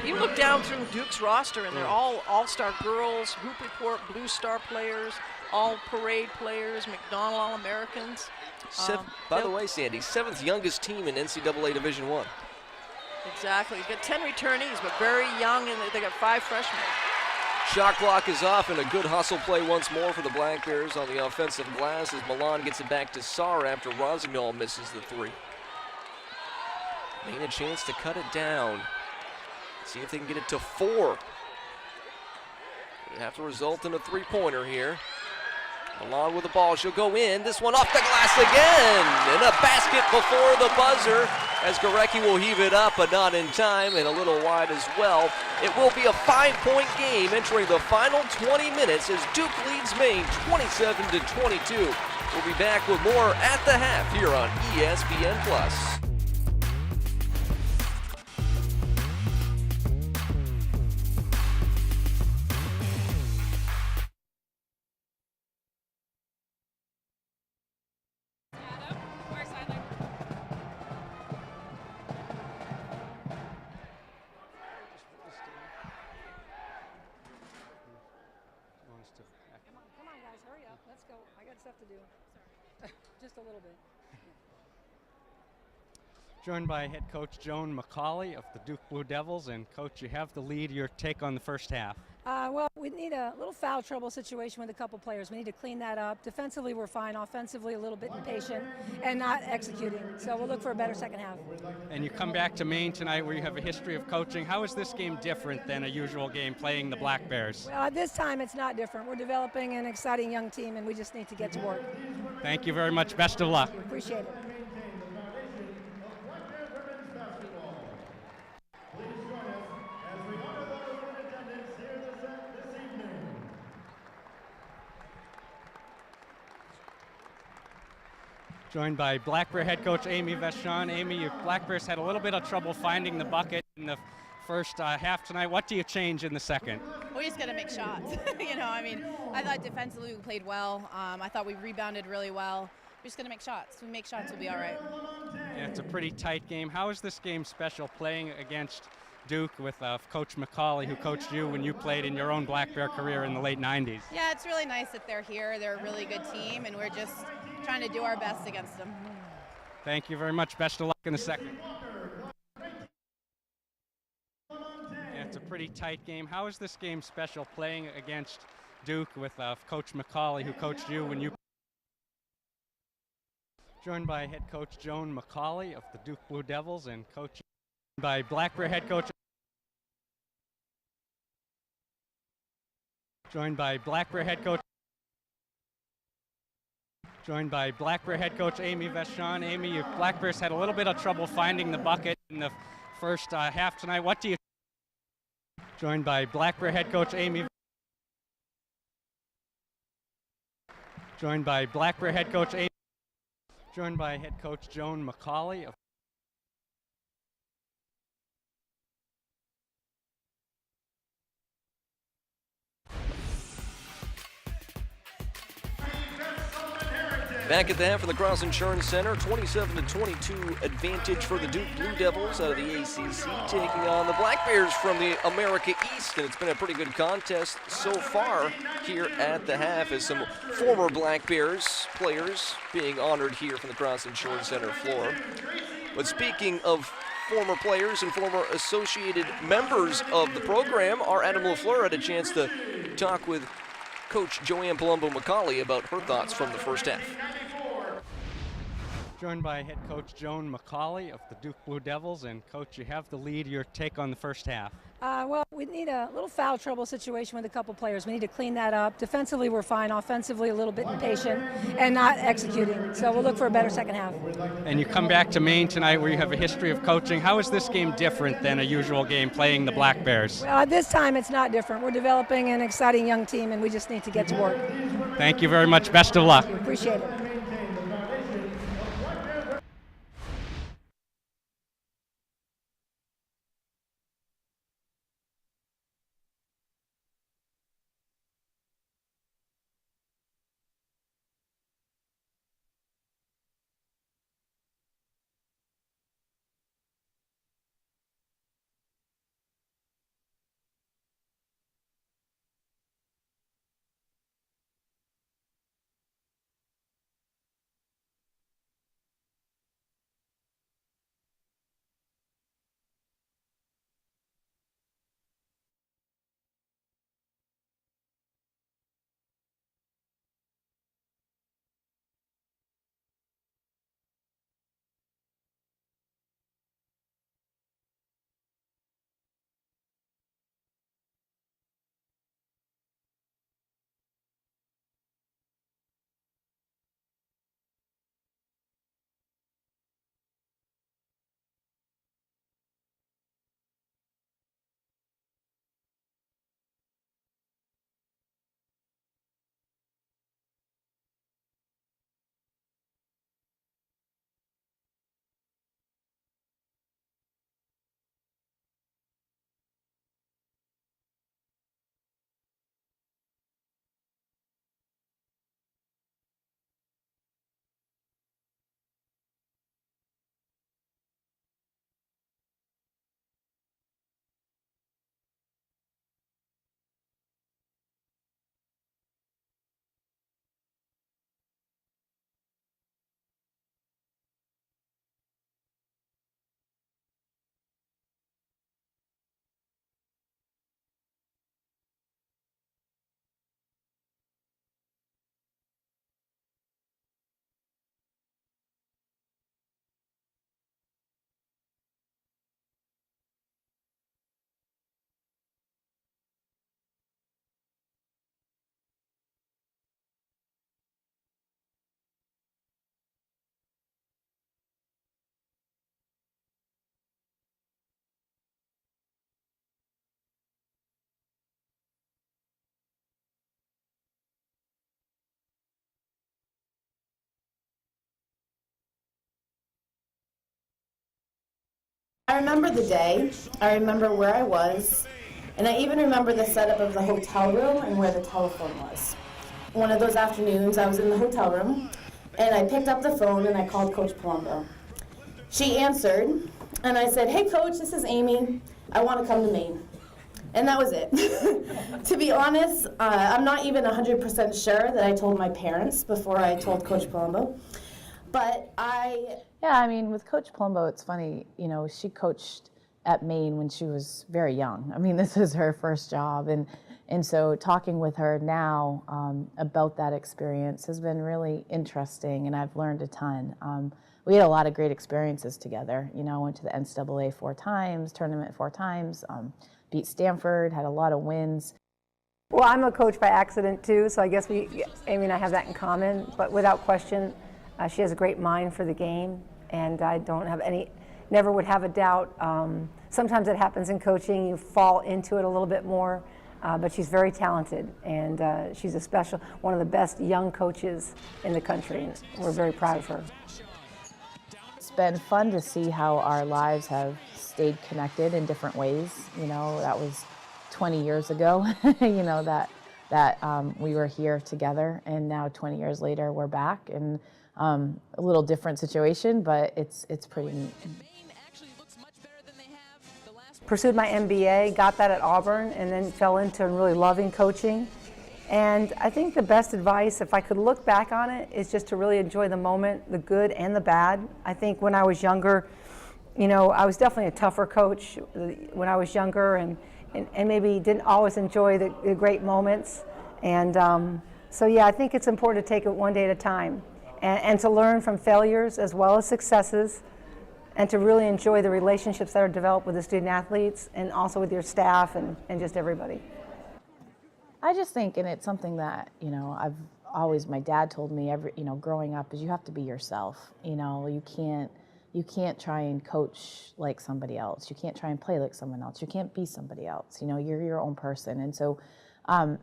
you look down through Duke's roster, and they're all all-star girls, Hoop Report, Blue Star players, all parade players, McDonald All-Americans. By the way, Sandy, 7th youngest team in NCAA Division I. Exactly. You've got 10 returnees, but very young, and they got 5 freshmen. Shot clock is off, and a good hustle play once more for the Black Bears on the offensive glass as Milan gets it back to Sarr after Rosignol misses the 3. Maine a chance to cut it down. See if they can get it to 4. They have to result in a 3-pointer here. Milan with the ball, she'll go in. This one off the glass again, and a basket before the buzzer as Gorecki will heave it up, but not in time, and a little wide as well. It will be a 5-point game entering the final 20 minutes as Duke leads Maine 27-22. We'll be back with more at the half here on ESPN+. Just a little bit. Joined by head coach Joan McCauley of the Duke Blue Devils. And coach, you have the lead. Your take on the first half? Well, we need a little foul trouble situation with a couple players. We need to clean that up. Defensively, we're fine. Offensively, a little bit impatient and not executing. So we'll look for a better second half. And you come back to Maine tonight where you have a history of coaching. How is this game different than a usual game playing the Black Bears? Well, this time it's not different. We're developing an exciting young team, and we just need to get to work. Thank you very much. Best of luck. Appreciate it. Joined by Black Bear head coach Amy Vachon. Amy, your Black Bears had a little bit of trouble finding the bucket in the first half tonight. What do you change in the second? We just got to make shots. I thought defensively we played well. I thought we rebounded really well. We're just going to make shots. If we make shots, we'll be all right. Yeah, it's a pretty tight game. How is this game special playing against Duke with Coach McCauley, who coached you when you played in your own Black Bear career in the late 90s? Yeah, it's really nice that they're here. They're a really good team, and we're just trying to do our best against them. Thank you very much. Best of luck in the second. Yeah, it's a pretty tight game. How is this game special playing against Duke with Coach McCauley, who coached you when you joined by head coach Joan McCauley of the Duke Blue Devils and coach by Black Bear head coach joined by Black Bear head coach Amy Vachon. Amy, your Black Bears had a little bit of trouble finding the bucket in the first half tonight. What do you joined by Black Bear head coach Amy joined by Black Bear head coach Amy Joined by head coach Joan McCauley. Back at the half of the Cross Insurance Center, 27-22 advantage for the Duke Blue Devils out of the ACC, taking on the Black Bears from the America East. And it's been a pretty good contest so far here at the half, as some former Black Bears players being honored here from the Cross Insurance Center floor. But speaking of former players and former associated members of the program, our Adam LaFleur had a chance to talk with Coach Joanne Palumbo-McCauley about her thoughts from the first half. Joined by head coach Joan McCauley of the Duke Blue Devils. And coach, you have the lead. Your take on the first half? Well, we need a little foul trouble situation with a couple players. We need to clean that up. Defensively, we're fine. Offensively, a little bit impatient and not executing. So we'll look for a better second half. And you come back to Maine tonight where you have a history of coaching. How is this game different than a usual game playing the Black Bears? Well, this time it's not different. We're developing an exciting young team, and we just need to get to work. Thank you very much. Best of luck. Appreciate it. I remember the day, I remember where I was, and I even remember the setup of the hotel room and where the telephone was. One of those afternoons, I was in the hotel room, and I picked up the phone and I called Coach Palumbo. She answered, and I said, "Hey Coach, this is Amy. I want to come to Maine." And that was it. To be honest, I'm not even 100% sure that I told my parents before I told Coach Palumbo, but Yeah, I mean, with Coach Palumbo, it's funny, you know, she coached at Maine when she was very young. I mean, this is her first job, and so talking with her now about that experience has been really interesting, and I've learned a ton. We had a lot of great experiences together. You know, I went to the NCAA 4 times, tournament 4 times, beat Stanford, had a lot of wins. Well, I'm a coach by accident too, so I guess Amy and I have that in common, but without question, she has a great mind for the game, and I don't have never would have a doubt. Sometimes it happens in coaching, you fall into it a little bit more, but she's very talented, and she's one of the best young coaches in the country, and we're very proud of her. been fun to see how our lives have stayed connected in different ways. You know, that was 20 years ago, you know, that we were here together, and now 20 years later we're back in a little different situation, but it's pretty neat. Pursued my MBA, got that at Auburn, and then fell into really loving coaching. And I think the best advice, if I could look back on it, is just to really enjoy the moment, the good and the bad. I think when I was younger, you know, I was definitely a tougher coach when I was younger, and maybe didn't always enjoy the great moments. And so yeah, I think it's important to take it one day at a time, and to learn from failures as well as successes, and to really enjoy the relationships that are developed with the student athletes and also with your staff and just everybody. I just think, and it's something that, you know, my dad told me growing up, is you have to be yourself. You know, you can't try and coach like somebody else. You can't try and play like someone else. You can't be somebody else. You know, you're your own person. And so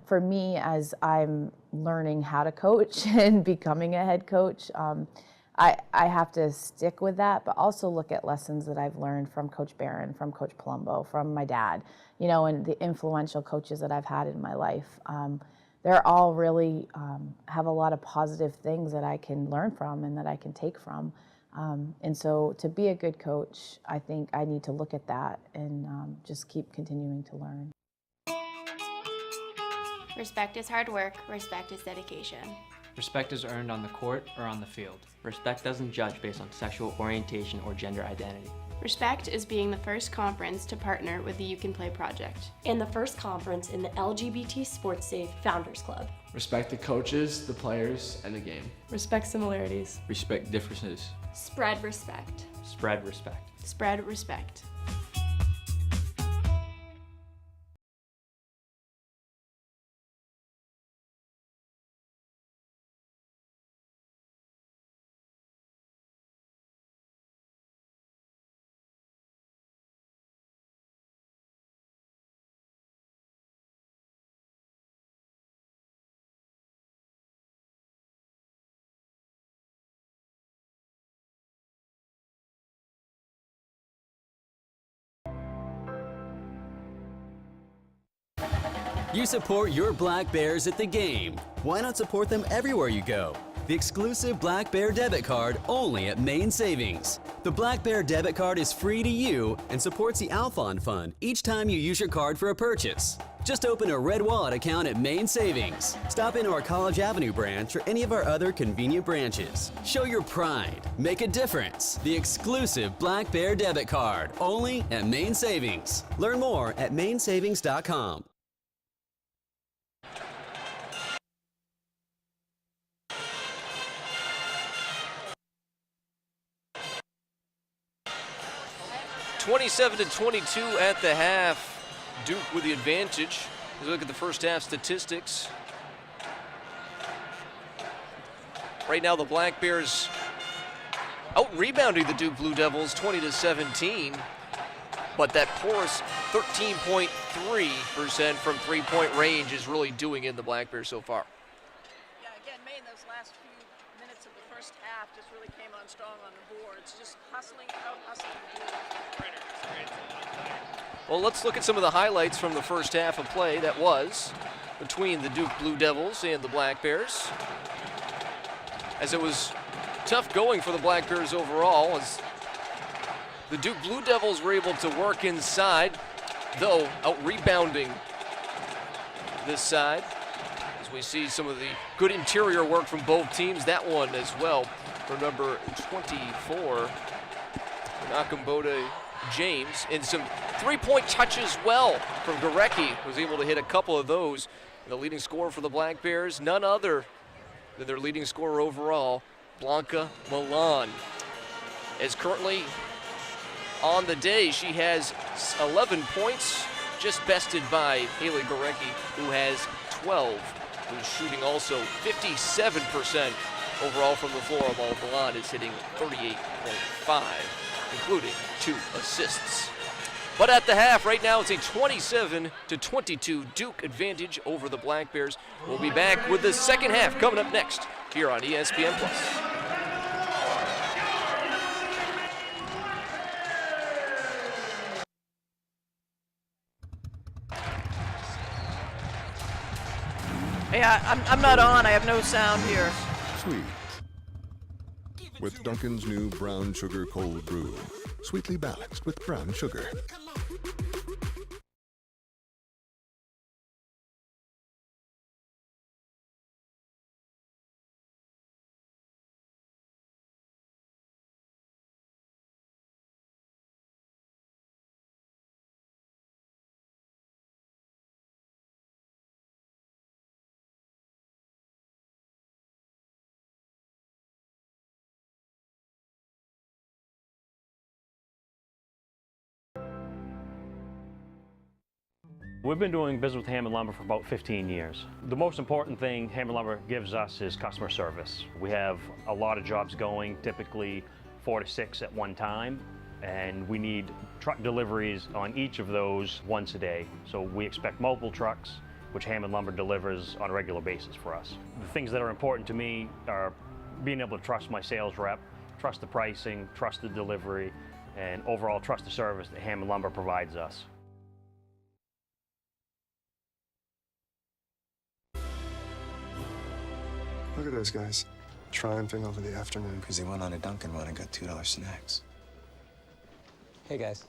for me, as I'm learning how to coach and becoming a head coach, I have to stick with that, but also look at lessons that I've learned from Coach Barron, from Coach Palumbo, from my dad, you know, and the influential coaches that I've had in my life. They're all really have a lot of positive things that I can learn from and that I can take from. And so to be a good coach, I think I need to look at that and just keep continuing to learn. Respect is hard work. Respect is dedication. Respect is earned on the court or on the field. Respect doesn't judge based on sexual orientation or gender identity. Respect is being the first conference to partner with the You Can Play project. And the first conference in the LGBT Sports Safe Founders Club. Respect the coaches, the players, and the game. Respect similarities. Respect differences. Spread respect. Spread respect. Spread respect. You support your Black Bears at the game. Why not support them everywhere you go? The exclusive Black Bear debit card only at Maine Savings. The Black Bear debit card is free to you and supports the Alphon Fund each time you use your card for a purchase. Just open a Red Wallet account at Maine Savings. Stop into our College Avenue branch or any of our other convenient branches. Show your pride. Make a difference. The exclusive Black Bear debit card only at Maine Savings. Learn more at mainsavings.com. (27-22) at the half. Duke with the advantage. As we look at the first half statistics. Right now the Black Bears out-rebounding the Duke Blue Devils 20-17. But that porous 13.3% from three-point range is really doing in the Black Bears so far. Yeah, again, Maine, those last few minutes of the first half just really came on strong on the boards. Just hustling, out-hustling Duke. Well, let's look at some of the highlights from the first half of play that was between the Duke Blue Devils and the Black Bears. As it was tough going for the Black Bears overall, as the Duke Blue Devils were able to work inside, though out-rebounding this side. As we see some of the good interior work from both teams, that one as well for number 24, Nakamboda James, and some three-point touches well from Gorecki, was able to hit a couple of those. And the leading scorer for the Black Bears, none other than their leading scorer overall, Blanca Milan. As currently on the day, she has 11 points, just bested by Haley Gorecki, who has 12, who's shooting also 57% overall from the floor, while Milan is hitting 38.5. including 2 assists. But at the half, right now, it's a 27-22 Duke advantage over the Black Bears. We'll be back with the second half coming up next here on ESPN+. Yeah, I'm not on. I have no sound here. Sweet. With Dunkin's new brown sugar cold brew. Sweetly balanced with brown sugar. We've been doing business with Hammond Lumber for about 15 years. The most important thing Hammond Lumber gives us is customer service. We have a lot of jobs going, typically 4 to 6 at one time, and we need truck deliveries on each of those once a day. So we expect multiple trucks, which Hammond Lumber delivers on a regular basis for us. The things that are important to me are being able to trust my sales rep, trust the pricing, trust the delivery, and overall trust the service that Hammond Lumber provides us. Look at those guys, triumphing over the afternoon. Because they went on a Dunkin' run and got $2 snacks. Hey, guys.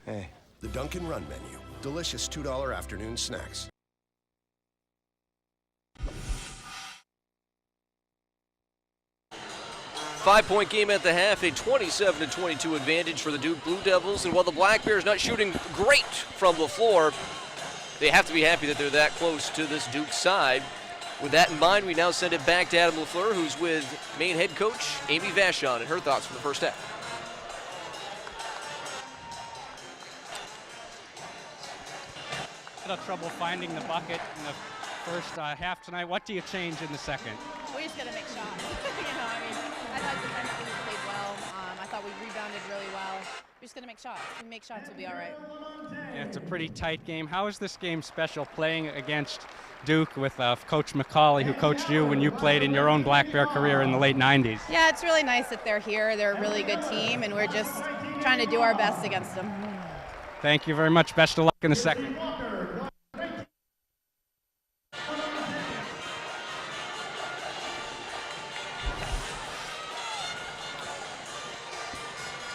Hey. The Dunkin' Run menu. Delicious $2 afternoon snacks. Five-point game at the half, a 27-22 advantage for the Duke Blue Devils. And while the Black Bears not shooting great from the floor, they have to be happy that they're that close to this Duke side. With that in mind, we now send it back to Adam LaFleur, who's with Maine head coach Amy Vachon, and her thoughts from the first half. Had trouble finding the bucket in the first half tonight. What do you change in the second? We just got to make shots. I thought defensively we played well. I thought we rebounded really well. We're just going to make shots. If we make shots, we'll be all right. Yeah, it's a pretty tight game. How is this game special playing against Duke with Coach McCauley, who coached you when you played in your own Black Bear career in the late 90s? Yeah, it's really nice that they're here. They're a really good team, and we're just trying to do our best against them. Thank you very much. Best of luck in the second.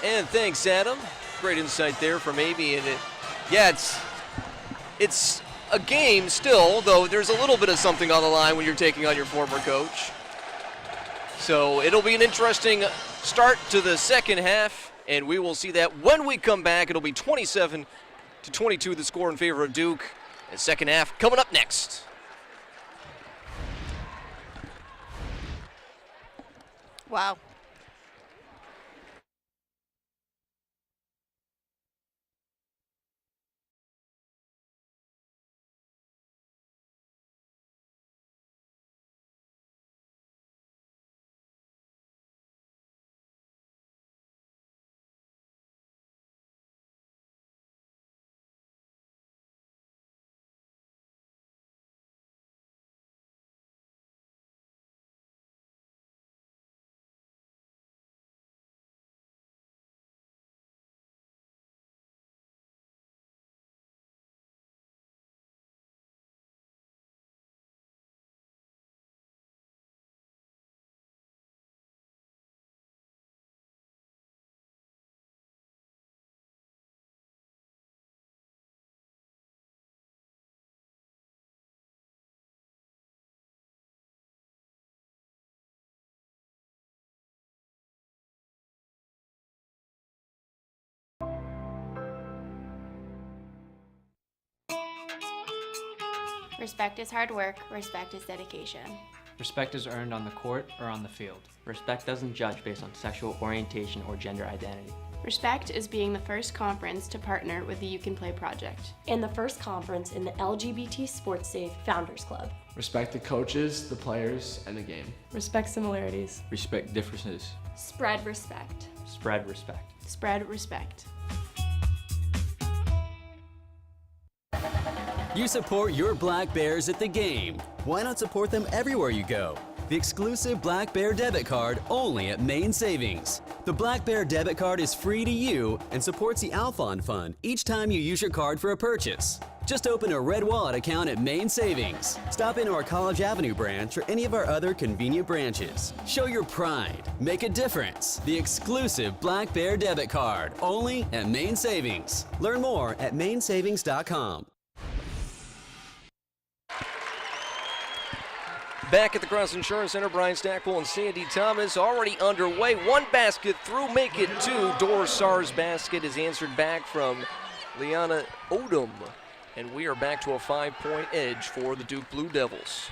And thanks, Adam. Great insight there from Amy. And yeah, it's a game still, though there's a little bit of something on the line when you're taking on your former coach. So it'll be an interesting start to the second half, and we will see that when we come back. It'll be 27-22, the score in favor of Duke. And second half coming up next. Wow. Respect is hard work. Respect is dedication. Respect is earned on the court or on the field. Respect doesn't judge based on sexual orientation or gender identity. Respect is being the first conference to partner with the You Can Play project. And the first conference in the LGBT Sports Safe Founders Club. Respect the coaches, the players, and the game. Respect similarities. Respect differences. Spread respect. Spread respect. Spread respect. You support your Black Bears at the game. Why not support them everywhere you go? The exclusive Black Bear debit card only at Maine Savings. The Black Bear debit card is free to you and supports the Alphon Fund each time you use your card for a purchase. Just open a Red Wallet account at Maine Savings. Stop into our College Avenue branch or any of our other convenient branches. Show your pride. Make a difference. The exclusive Black Bear debit card only at Maine Savings. Learn more at mainsavings.com. Back at the Cross Insurance Center, Brian Stackpole and Sandy Thomas already underway. One basket through, make it two. Doris Saar's basket is answered back from Liana Odom. And we are back to a 5-point edge for the Duke Blue Devils.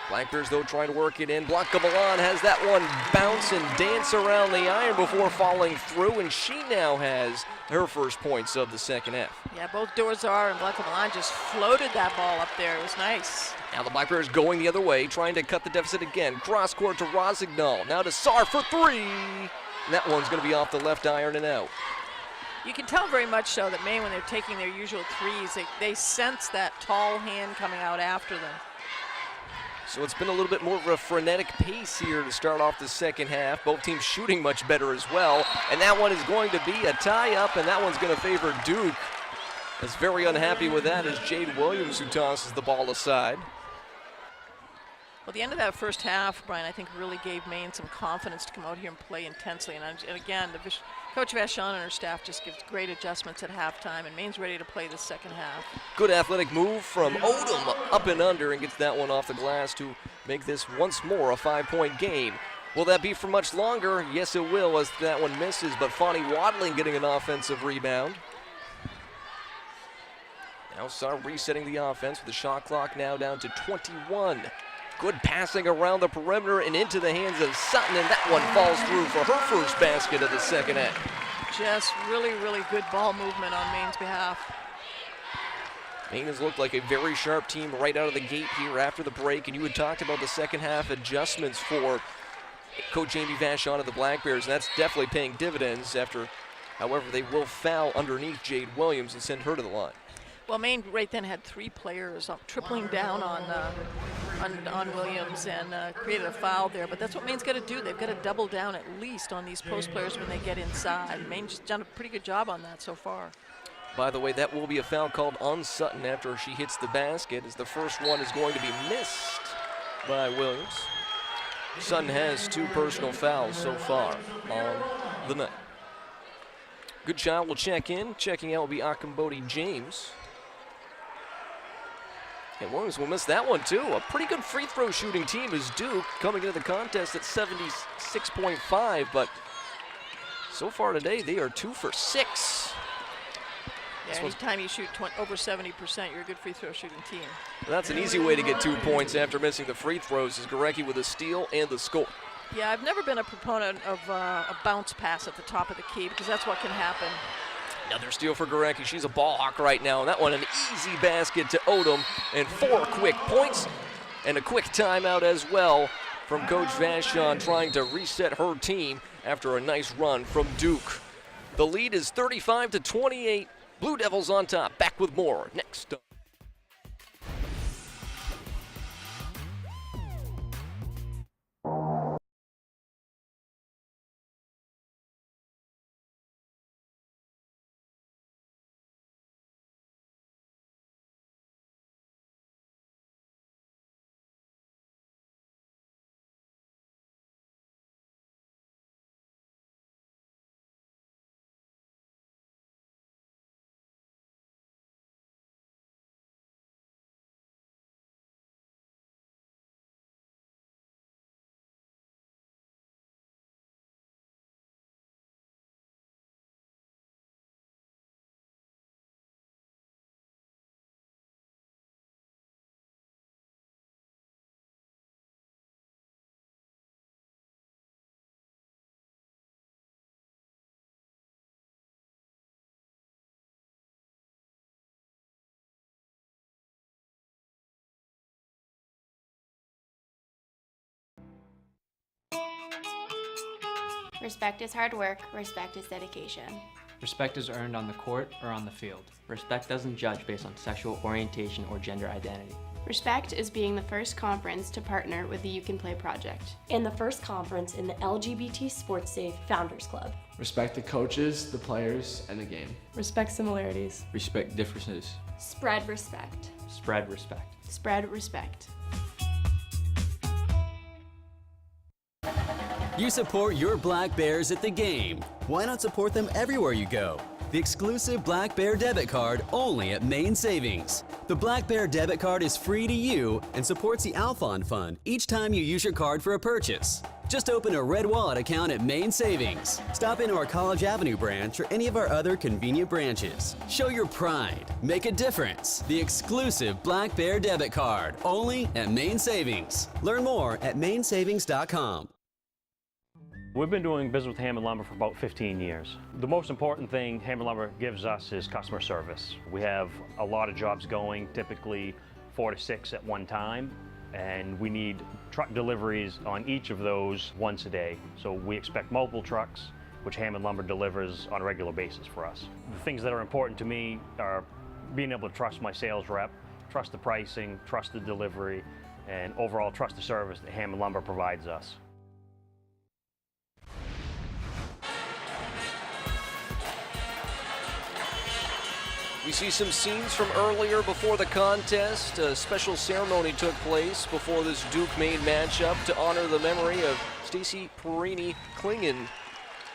Black Bears, though, trying to work it in. Blanca Milan has that one bounce and dance around the iron before falling through, and she now has her first points of the second half. Yeah, both Dorzar and Blanca Milan just floated that ball up there. It was nice. Now the Black Bears going the other way, trying to cut the deficit again. Cross court to Rosignol. Now to Saar for three. And that one's going to be off the left iron and out. You can tell very much so that Maine, when they're taking their usual threes, they sense that tall hand coming out after them. So it's been a little bit more of a frenetic pace here to start off the second half. Both teams shooting much better as well. And that one is going to be a tie-up, and that one's going to favor Duke. Is very unhappy with that as Jade Williams, who tosses the ball aside. Well, the end of that first half, Brian, I think really gave Maine some confidence to come out here and play intensely. And again, Coach Vachon and her staff just gives great adjustments at halftime, and Maine's ready to play the second half. Good athletic move from Odom up and under, and gets that one off the glass to make this once more a 5-point game. Will that be for much longer? Yes, it will, as that one misses, but Fonnie Wadling getting an offensive rebound. Now Saar resetting the offense with the shot clock now down to 21. Good passing around the perimeter and into the hands of Sutton, and that one falls through for her first basket of the second half. Just really, really good ball movement on Maine's behalf. Maine has looked like a very sharp team right out of the gate here after the break, and you had talked about the second half adjustments for Coach Jamie Vachon of the Black Bears, and that's definitely paying dividends after, however, they will foul underneath Jade Williams and send her to the line. Well, Maine right then had three players tripling down on Williams and created a foul there. But that's what Maine's got to do. They've got to double down at least on these post players when they get inside. Maine's done a pretty good job on that so far. By the way, that will be a foul called on Sutton after she hits the basket, as the first one is going to be missed by Williams. Sutton has 2 personal fouls so far on the night. Good shot will check in. Checking out will be Akambodi James. And Williams will miss that one too. A pretty good free throw shooting team is Duke, coming into the contest at 76.5, but so far today they are 2 for 6. Yeah, anytime you shoot over 70%, you're a good free throw shooting team. That's an easy way to get 2 points after missing the free throws, is Gorecki with a steal and the score. Yeah, I've never been a proponent of a bounce pass at the top of the key, because that's what can happen. Another steal for Gorecki. She's a ball hawk right now, and that one an easy basket to Odom, and 4 quick points and a quick timeout as well from Coach Vachon, trying to reset her team after a nice run from Duke. The lead is 35-28. Blue Devils on top. Back with more next. Respect is hard work, respect is dedication. Respect is earned on the court or on the field. Respect doesn't judge based on sexual orientation or gender identity. Respect is being the first conference to partner with the You Can Play project. And the first conference in the LGBT Sports Safe Founders Club. Respect the coaches, the players, and the game. Respect similarities. Respect differences. Spread respect. Spread respect. Spread respect. You support your Black Bears at the game. Why not support them everywhere you go? The exclusive Black Bear debit card only at Maine Savings. The Black Bear debit card is free to you and supports the Alphon Fund each time you use your card for a purchase. Just open a Red Wallet account at Maine Savings. Stop into our College Avenue branch or any of our other convenient branches. Show your pride. Make a difference. The exclusive Black Bear debit card only at Maine Savings. Learn more at mainsavings.com. We've been doing business with Hammond Lumber for about 15 years. The most important thing Hammond Lumber gives us is customer service. We have a lot of jobs going, typically 4 to 6 at one time, and we need truck deliveries on each of those once a day. So we expect multiple trucks, which Hammond Lumber delivers on a regular basis for us. The things that are important to me are being able to trust my sales rep, trust the pricing, trust the delivery, and overall trust the service that Hammond Lumber provides us. We see some scenes from earlier before the contest. A special ceremony took place before this Duke-Maine matchup to honor the memory of Stacy Perini Klingen,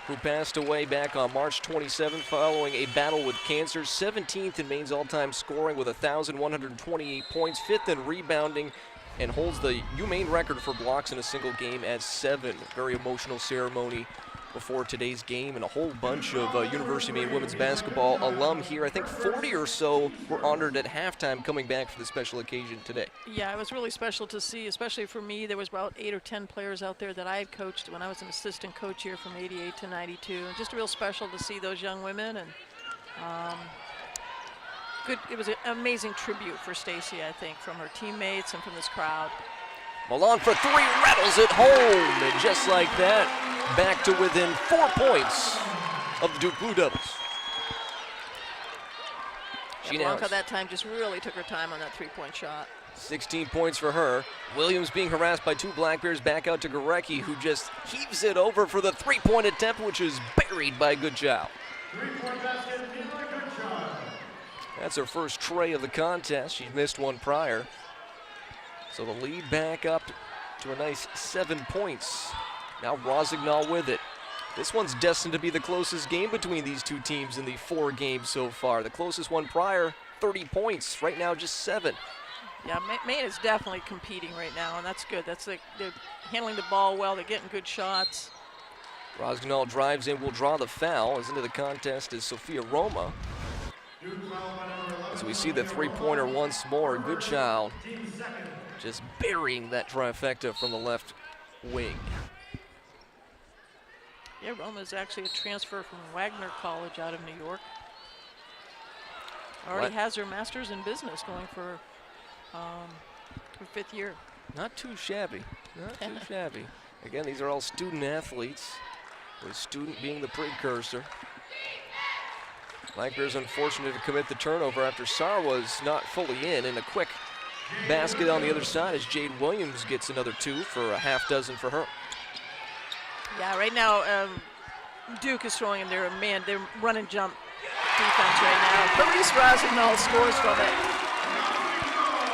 who passed away back on March 27th following a battle with cancer. 17th in Maine's all-time scoring with 1,128 points, 5th in rebounding, and holds the UMaine record for blocks in a single game at 7. Very emotional ceremony before today's game, and a whole bunch of University of Maine women's basketball alum here. I think 40 or so were honored at halftime coming back for the special occasion today. Yeah, it was really special to see, especially for me. There was about 8 or 10 players out there that I had coached when I was an assistant coach here from '88 to '92. And just real special to see those young women, and good. It was an amazing tribute for Stacy, I think, from her teammates and from this crowd. Milan for 3, rattles it home, and just like that, back to within 4 points of the Duke Blue Devils. Blanca that time just really took her time on that three-point shot. 16 points for her. Williams being harassed by 2 Black Bears. Back out to Gorecki, who just heaves it over for the three-point attempt, which is buried by Goodchild. That's her first tray of the contest. She's missed one prior. So the lead back up to a nice 7 points. Now Rosignol with it. This one's destined to be the closest game between these two teams in the 4 games so far. The closest one prior, 30 points. Right now, just 7. Yeah, Maine is definitely competing right now, and that's good. That's they're handling the ball well. They're getting good shots. Rosignol drives in, will draw the foul. As into the contest is Sophia Roma. As we see the three-pointer once more, Goodchild just burying that trifecta from the left wing. Yeah, Roma is actually a transfer from Wagner College out of New York. Already has her master's in business going for her 5th year. Not too shabby, not too shabby. Again, these are all student athletes, with student being the precursor. Black Bears unfortunate to commit the turnover after Sarr was not fully in. And a quick basket on the other side as Jade Williams gets another 2 for a half dozen for her. Yeah, right now Duke is throwing in their run and jump defense right now. Paris Rosignol scores from it.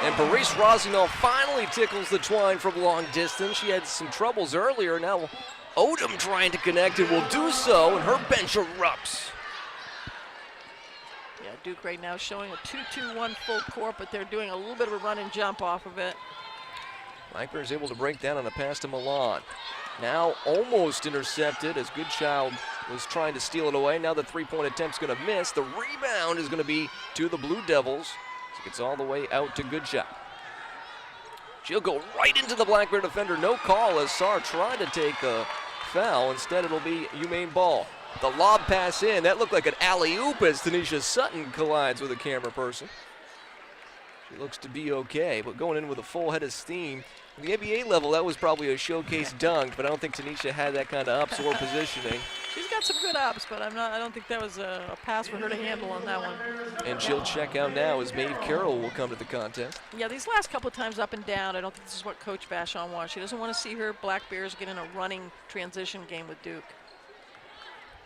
And Paris Rosignol finally tickles the twine from long distance. She had some troubles earlier. Now Odom trying to connect and will do so, and her bench erupts. Yeah, Duke right now showing a 2-2-1 full court, but they're doing a little bit of a run and jump off of it. Black Bears able to break down on a pass to Milan. Now almost intercepted as Goodchild was trying to steal it away. Now the three-point attempt's going to miss. The rebound is going to be to the Blue Devils. So it gets all the way out to Goodchild. She'll go right into the Black Bear defender. No call as Sarr tried to take a foul. Instead, it'll be UMaine ball. The lob pass in. That looked like an alley-oop as Tanesha SUTTON collides with a camera person. She looks to be okay, but going in with a full head of steam. At the NBA level, that was probably a showcase dunk, but I don't think Tanesha had that kind of ups or positioning. She's got some good ups, but I don't think that was a pass for her to handle on that one. And she'll check out now as Maeve Carroll will come to the contest. Yeah, these last couple of times up and down, I don't think this is what Coach Vachon wants. She doesn't want to see her Black Bears get in a running transition game with Duke.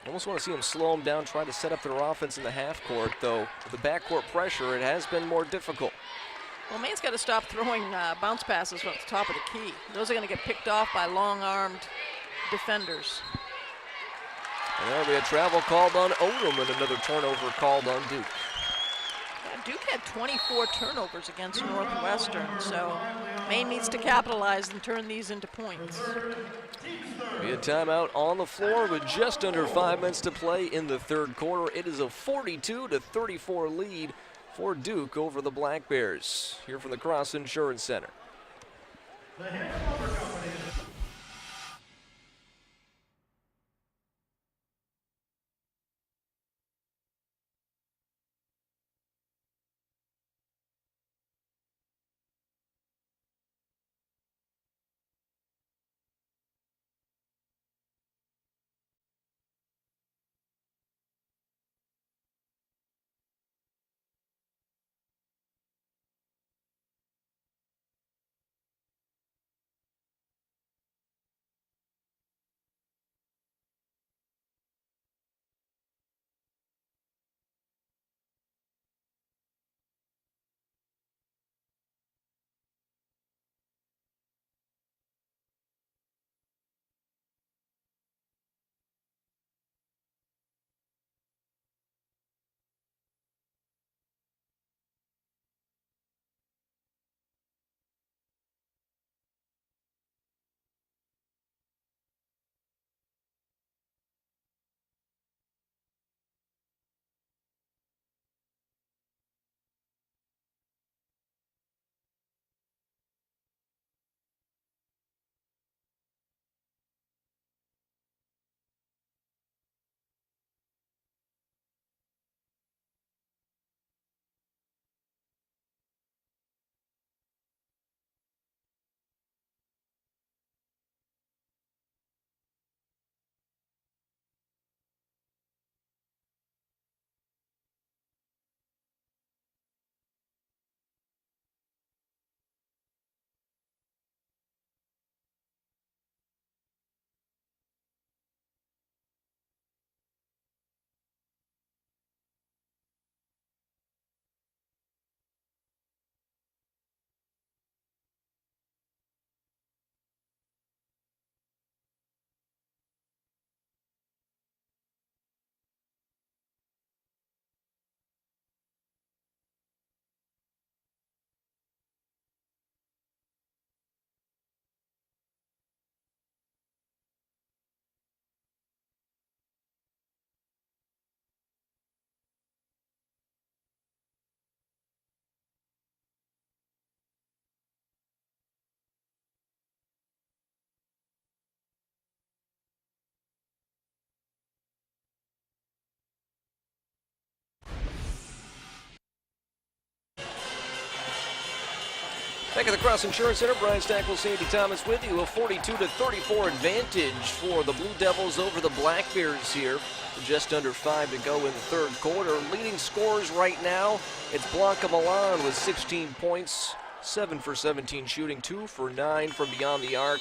Almost want to see them slow them down, try to set up their offense in the half court, though. With the backcourt pressure, it has been more difficult. Well, Maine's got to stop throwing bounce passes from the top of the key. Those are going to get picked off by long-armed defenders. And there'll be a travel called on Odom and another turnover called on Duke. Yeah, Duke had 24 turnovers against Northwestern, so Maine needs to capitalize and turn these into points. Be a timeout on the floor with just under 5 minutes to play in the third quarter. It is a 42-34 lead for Duke over the Black Bears here from the Cross Insurance Center. Back at the Cross Insurance Center, Brian Stackwell, Sandy Thomas with you. A 42-34 advantage for the Blue Devils over the Black Bears here. Just under 5 to go in the third quarter. Leading scorers right now, it's Blanca Milan with 16 points, 7 for 17 shooting, 2 for 9 from beyond the arc.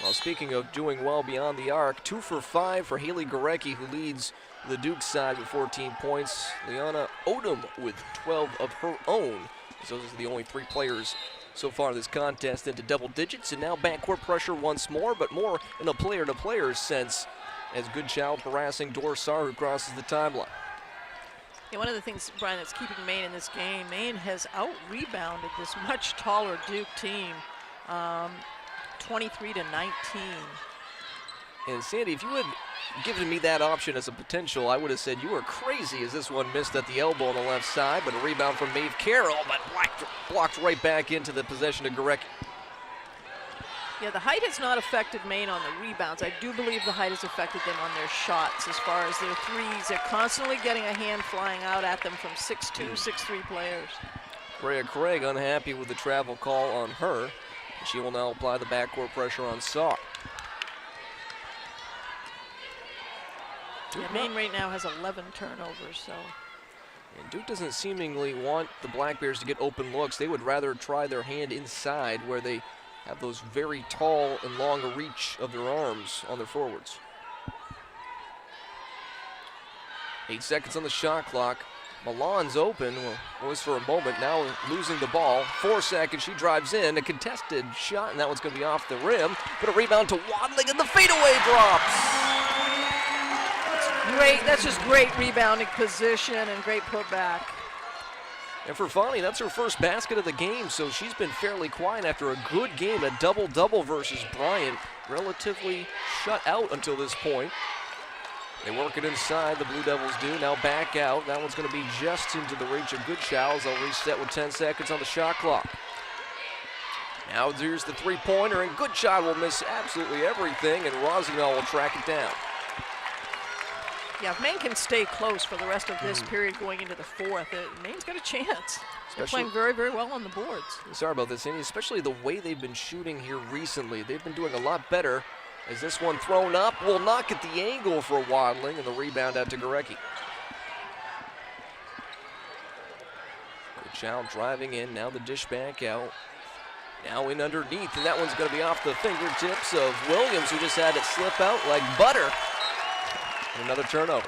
Well, speaking of doing well beyond the arc, 2 for 5 for Haley Gorecki, who leads the Duke side with 14 points. Liana Odom with 12 of her own. So those are the only 3 players so far this contest into double digits, and now backcourt pressure once more, but more in a player-to-player sense as Goodchild harassing Dorsar, who crosses the timeline. Yeah, one of the things, Brian, that's keeping Maine in this game, Maine has out-rebounded this much taller Duke team, 23-19. And Sandy, if you had given me that option as a potential, I would have said you were crazy as this one missed at the elbow on the left side, but a rebound from Maeve Carroll, but blocked right back into the possession of Gorecki. Yeah, the height has not affected Maine on the rebounds. I do believe the height has affected them on their shots as far as their threes. They're constantly getting a hand flying out at them from 6'2", 6'3 players. Rhea Craig unhappy with the travel call on her. She will now apply the backcourt pressure on Saar. Yeah, Maine right now has 11 turnovers, so. And Duke doesn't seemingly want the Black Bears to get open looks. They would rather try their hand inside where they have those very tall and long reach of their arms on their forwards. 8 seconds on the shot clock. Milan's open, well, was for a moment, now losing the ball. 4 seconds, she drives in, a contested shot, and that one's going to be off the rim. But a rebound to Wadling, and the fadeaway drops. Great, that's just great rebounding position and great putback. And for Fani, that's her first basket of the game, so she's been fairly quiet after a good game, a double-double versus Bryant. Relatively shut out until this point. They work it inside, the Blue Devils do. Now back out. That one's going to be just into the reach of Goodchild. They'll reset with 10 seconds on the shot clock. Now here's the three-pointer, and Goodchild will miss absolutely everything, and Rosignol will track it down. Yeah, if Maine can stay close for the rest of this period going into the fourth, Maine's got a chance. They're playing very, very well on the boards. Sorry about this, Andy, especially the way they've been shooting here recently. They've been doing a lot better. As this one thrown up, will knock at the angle for Wadling, and the rebound out to Gorecki. Goodchild driving in, now the dish back out. Now in underneath, and that one's going to be off the fingertips of Williams, who just had it slip out like butter. And another turnover.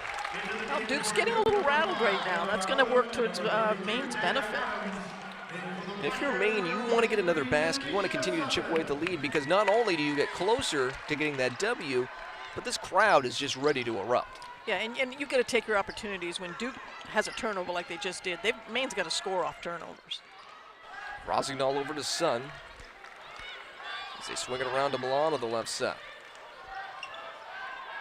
Well, Duke's getting a little rattled right now. That's going to work towards Maine's benefit. If you're Maine, you want to get another basket. You want to continue to chip away at the lead because not only do you get closer to getting that W, but this crowd is just ready to erupt. Yeah, and you've got to take your opportunities. When Duke has a turnover like they just did, Maine's got to score off turnovers. Rosignol over to Sun as they swing it around to Milan on the left side.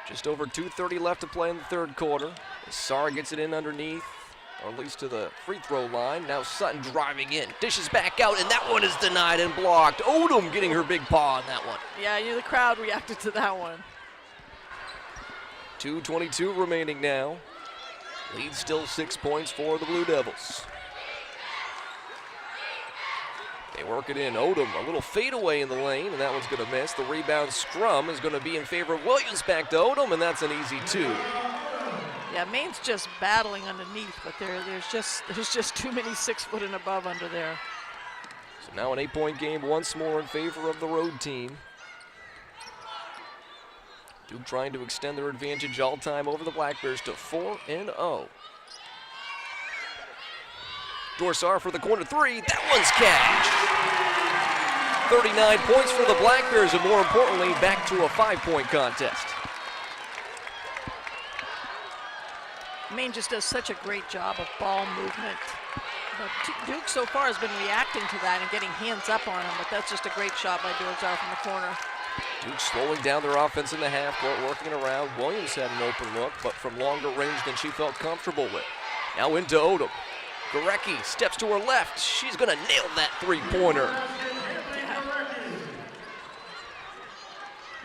Just over 2:30 left to play in the third quarter. Sara gets it in underneath, or at least to the free throw line. Now Sutton driving in, dishes back out, and that one is denied and blocked. Odom getting her big paw on that one. Yeah, the crowd reacted to that one. 2:22 remaining now. Lead still 6 points for the Blue Devils. They work it in. Odom, a little fadeaway in the lane, and that one's going to miss. The rebound scrum is going to be in favor of Williams. Back to Odom, and that's an easy 2. Yeah, Maine's just battling underneath, but there's just too many 6 foot and above under there. So now an 8-point game once more in favor of the road team. Duke trying to extend their advantage all time over the Black Bears to 4-0. Dorsar for the corner 3. That one's catch. 39 points for the Black Bears, and more importantly, back to a 5-point contest. Maine just does such a great job of ball movement. But Duke so far has been reacting to that and getting hands up on him, but that's just a great shot by Dorsar from the corner. Duke slowing down their offense in the half court, working it around. Williams had an open look, but from longer range than she felt comfortable with. Now into Odom. Gorecki steps to her left. She's going to nail that three-pointer.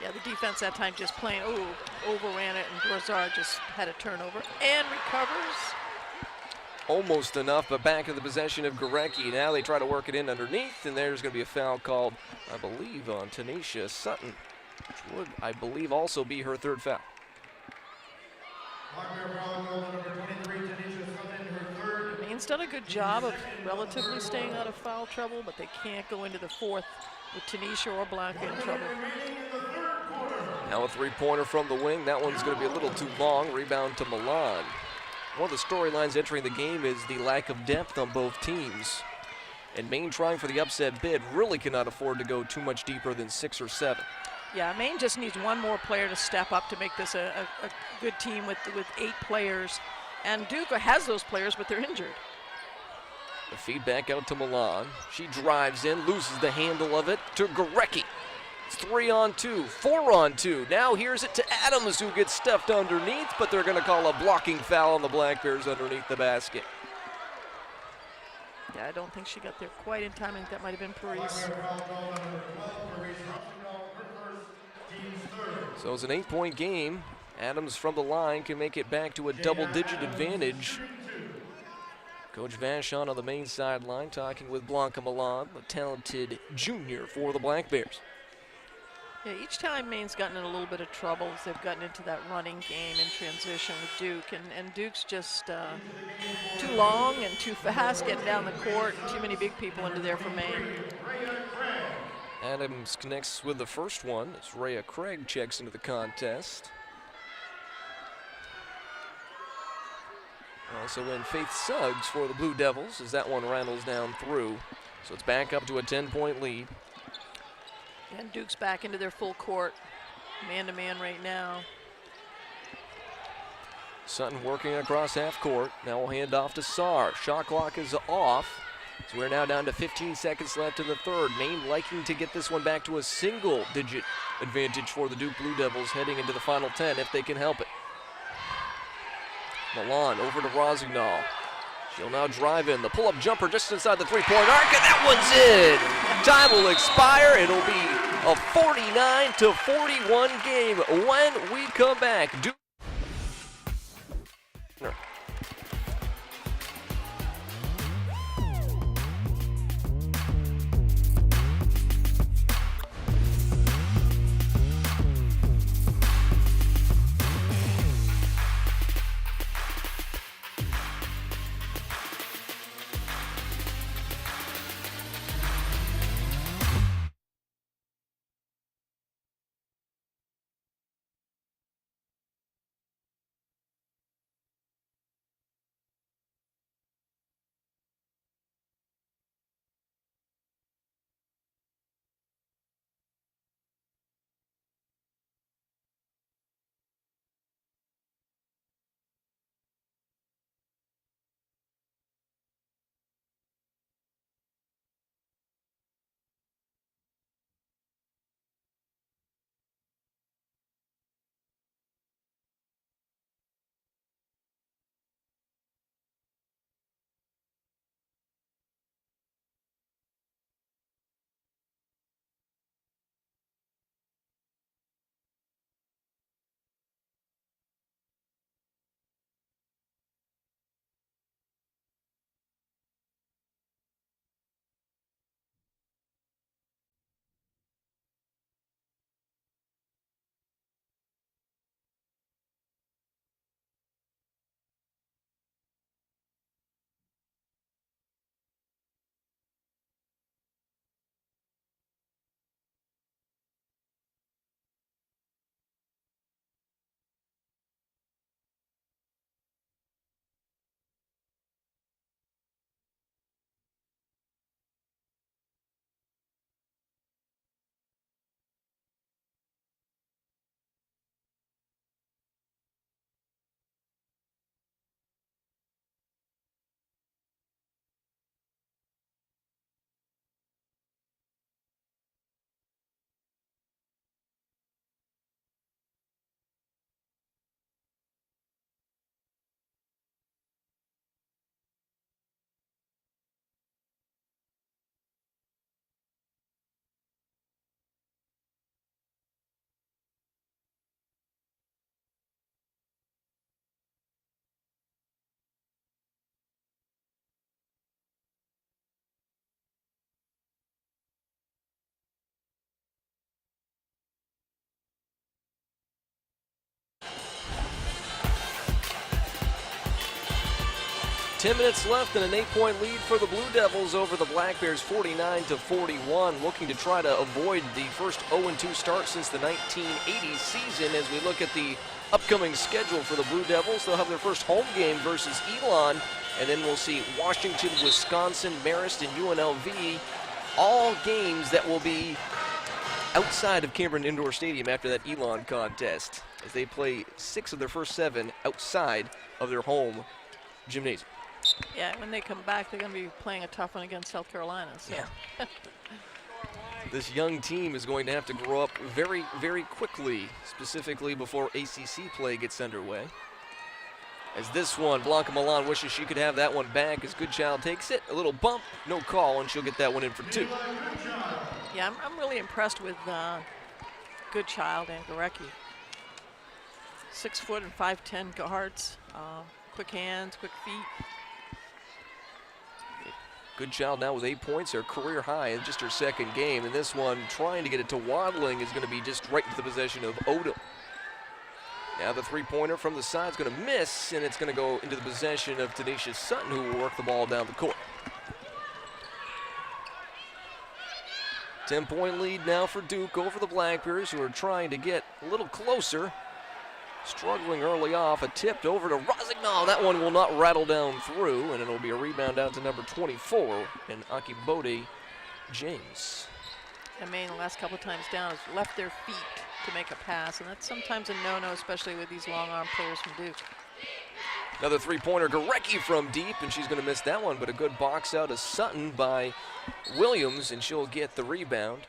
Yeah, the defense that time just playing, overran it, and Dorsar just had a turnover and recovers. Almost enough, but back in the possession of Gorecki. Now they try to work it in underneath, and there's going to be a foul called, I believe, on Tanesha Sutton, which would, I believe, also be her third foul. Maine's done a good job of relatively staying out of foul trouble, but they can't go into the fourth with Tanesha or Blanca in trouble. Now a three-pointer from the wing. That one's going to be a little too long. Rebound to Milan. One of the storylines entering the game is the lack of depth on both teams. And Maine, trying for the upset bid, really cannot afford to go too much deeper than 6 or 7. Yeah, Maine just needs one more player to step up to make this a good team with 8 players. And Duke has those players, but they're injured. The feedback out to Milan. She drives in, loses the handle of it to Gorecki. It's 3-on-2, 4-on-2. Now here's it to Adams, who gets stuffed underneath, but they're going to call a blocking foul on the Black Bears underneath the basket. Yeah, I don't think she got there quite in time. I think that might have been Paris. So it's an 8-point game. Adams from the line can make it back to a double-digit advantage. Coach Vachon on the Maine sideline talking with Blanca Milan, a talented junior for the Black Bears. Yeah, each time Maine's gotten in a little bit of trouble as they've gotten into that running game in transition with Duke, and Duke's just too long and too fast getting down the court, and too many big people into there for Maine. Adams connects with the first one as Rhea Craig checks into the contest. Also in Faith Suggs for the Blue Devils as that one rattles down through. So it's back up to a 10-point lead. And Duke's back into their full court, man-to-man right now. Sutton working across half court. Now we'll hand off to Sarr. Shot clock is off. So we're now down to 15 seconds left in the third. Maine liking to get this one back to a single-digit advantage for the Duke Blue Devils heading into the final 10 if they can help it. Milan over to Rosignol. She'll now drive in. The pull-up jumper just inside the three-point arc, and that one's in. Time will expire. It'll be a 49-41 game when we come back. Duke. Ten minutes left and an 8-point lead for the Blue Devils over the Black Bears, 49-41, looking to try to avoid the first 0-2 start since the 1980 season. As we look at the upcoming schedule for the Blue Devils, they'll have their first home game versus Elon, and then we'll see Washington, Wisconsin, Marist, and UNLV, all games that will be outside of Cameron Indoor Stadium after that Elon contest, as they play 6 of their first 7 outside of their home gymnasium. Yeah, when they come back, they're going to be playing a tough one against South Carolina. So. Yeah. This young team is going to have to grow up very, very quickly, specifically before ACC play gets underway. As this one, Blanca Milan wishes she could have that one back as Goodchild takes it. A little bump, no call, and she'll get that one in for 2. Yeah, I'm really impressed with Goodchild and Gorecki. 6 foot and 5'10" guards, quick hands, quick feet. Goodchild now with 8 points, her career high in just her second game. And this one, trying to get it to Wadling, is going to be just right into the possession of Odom. Now the three-pointer from the side is going to miss, and it's going to go into the possession of Tanesha Sutton, who will work the ball down the court. 10-point lead now for Duke over the Blackbears, who are trying to get a little closer. Struggling early off, a tipped over to Rosignol. That one will not rattle down through, and it'll be a rebound out to number 24, and Akibode James. And Maine, the last couple of times down, has left their feet to make a pass, and that's sometimes a no-no, especially with these long-arm players from Duke. Another three-pointer, Gorecki from deep, and she's going to miss that one, but a good box out of Sutton by Williams, and she'll get the rebound.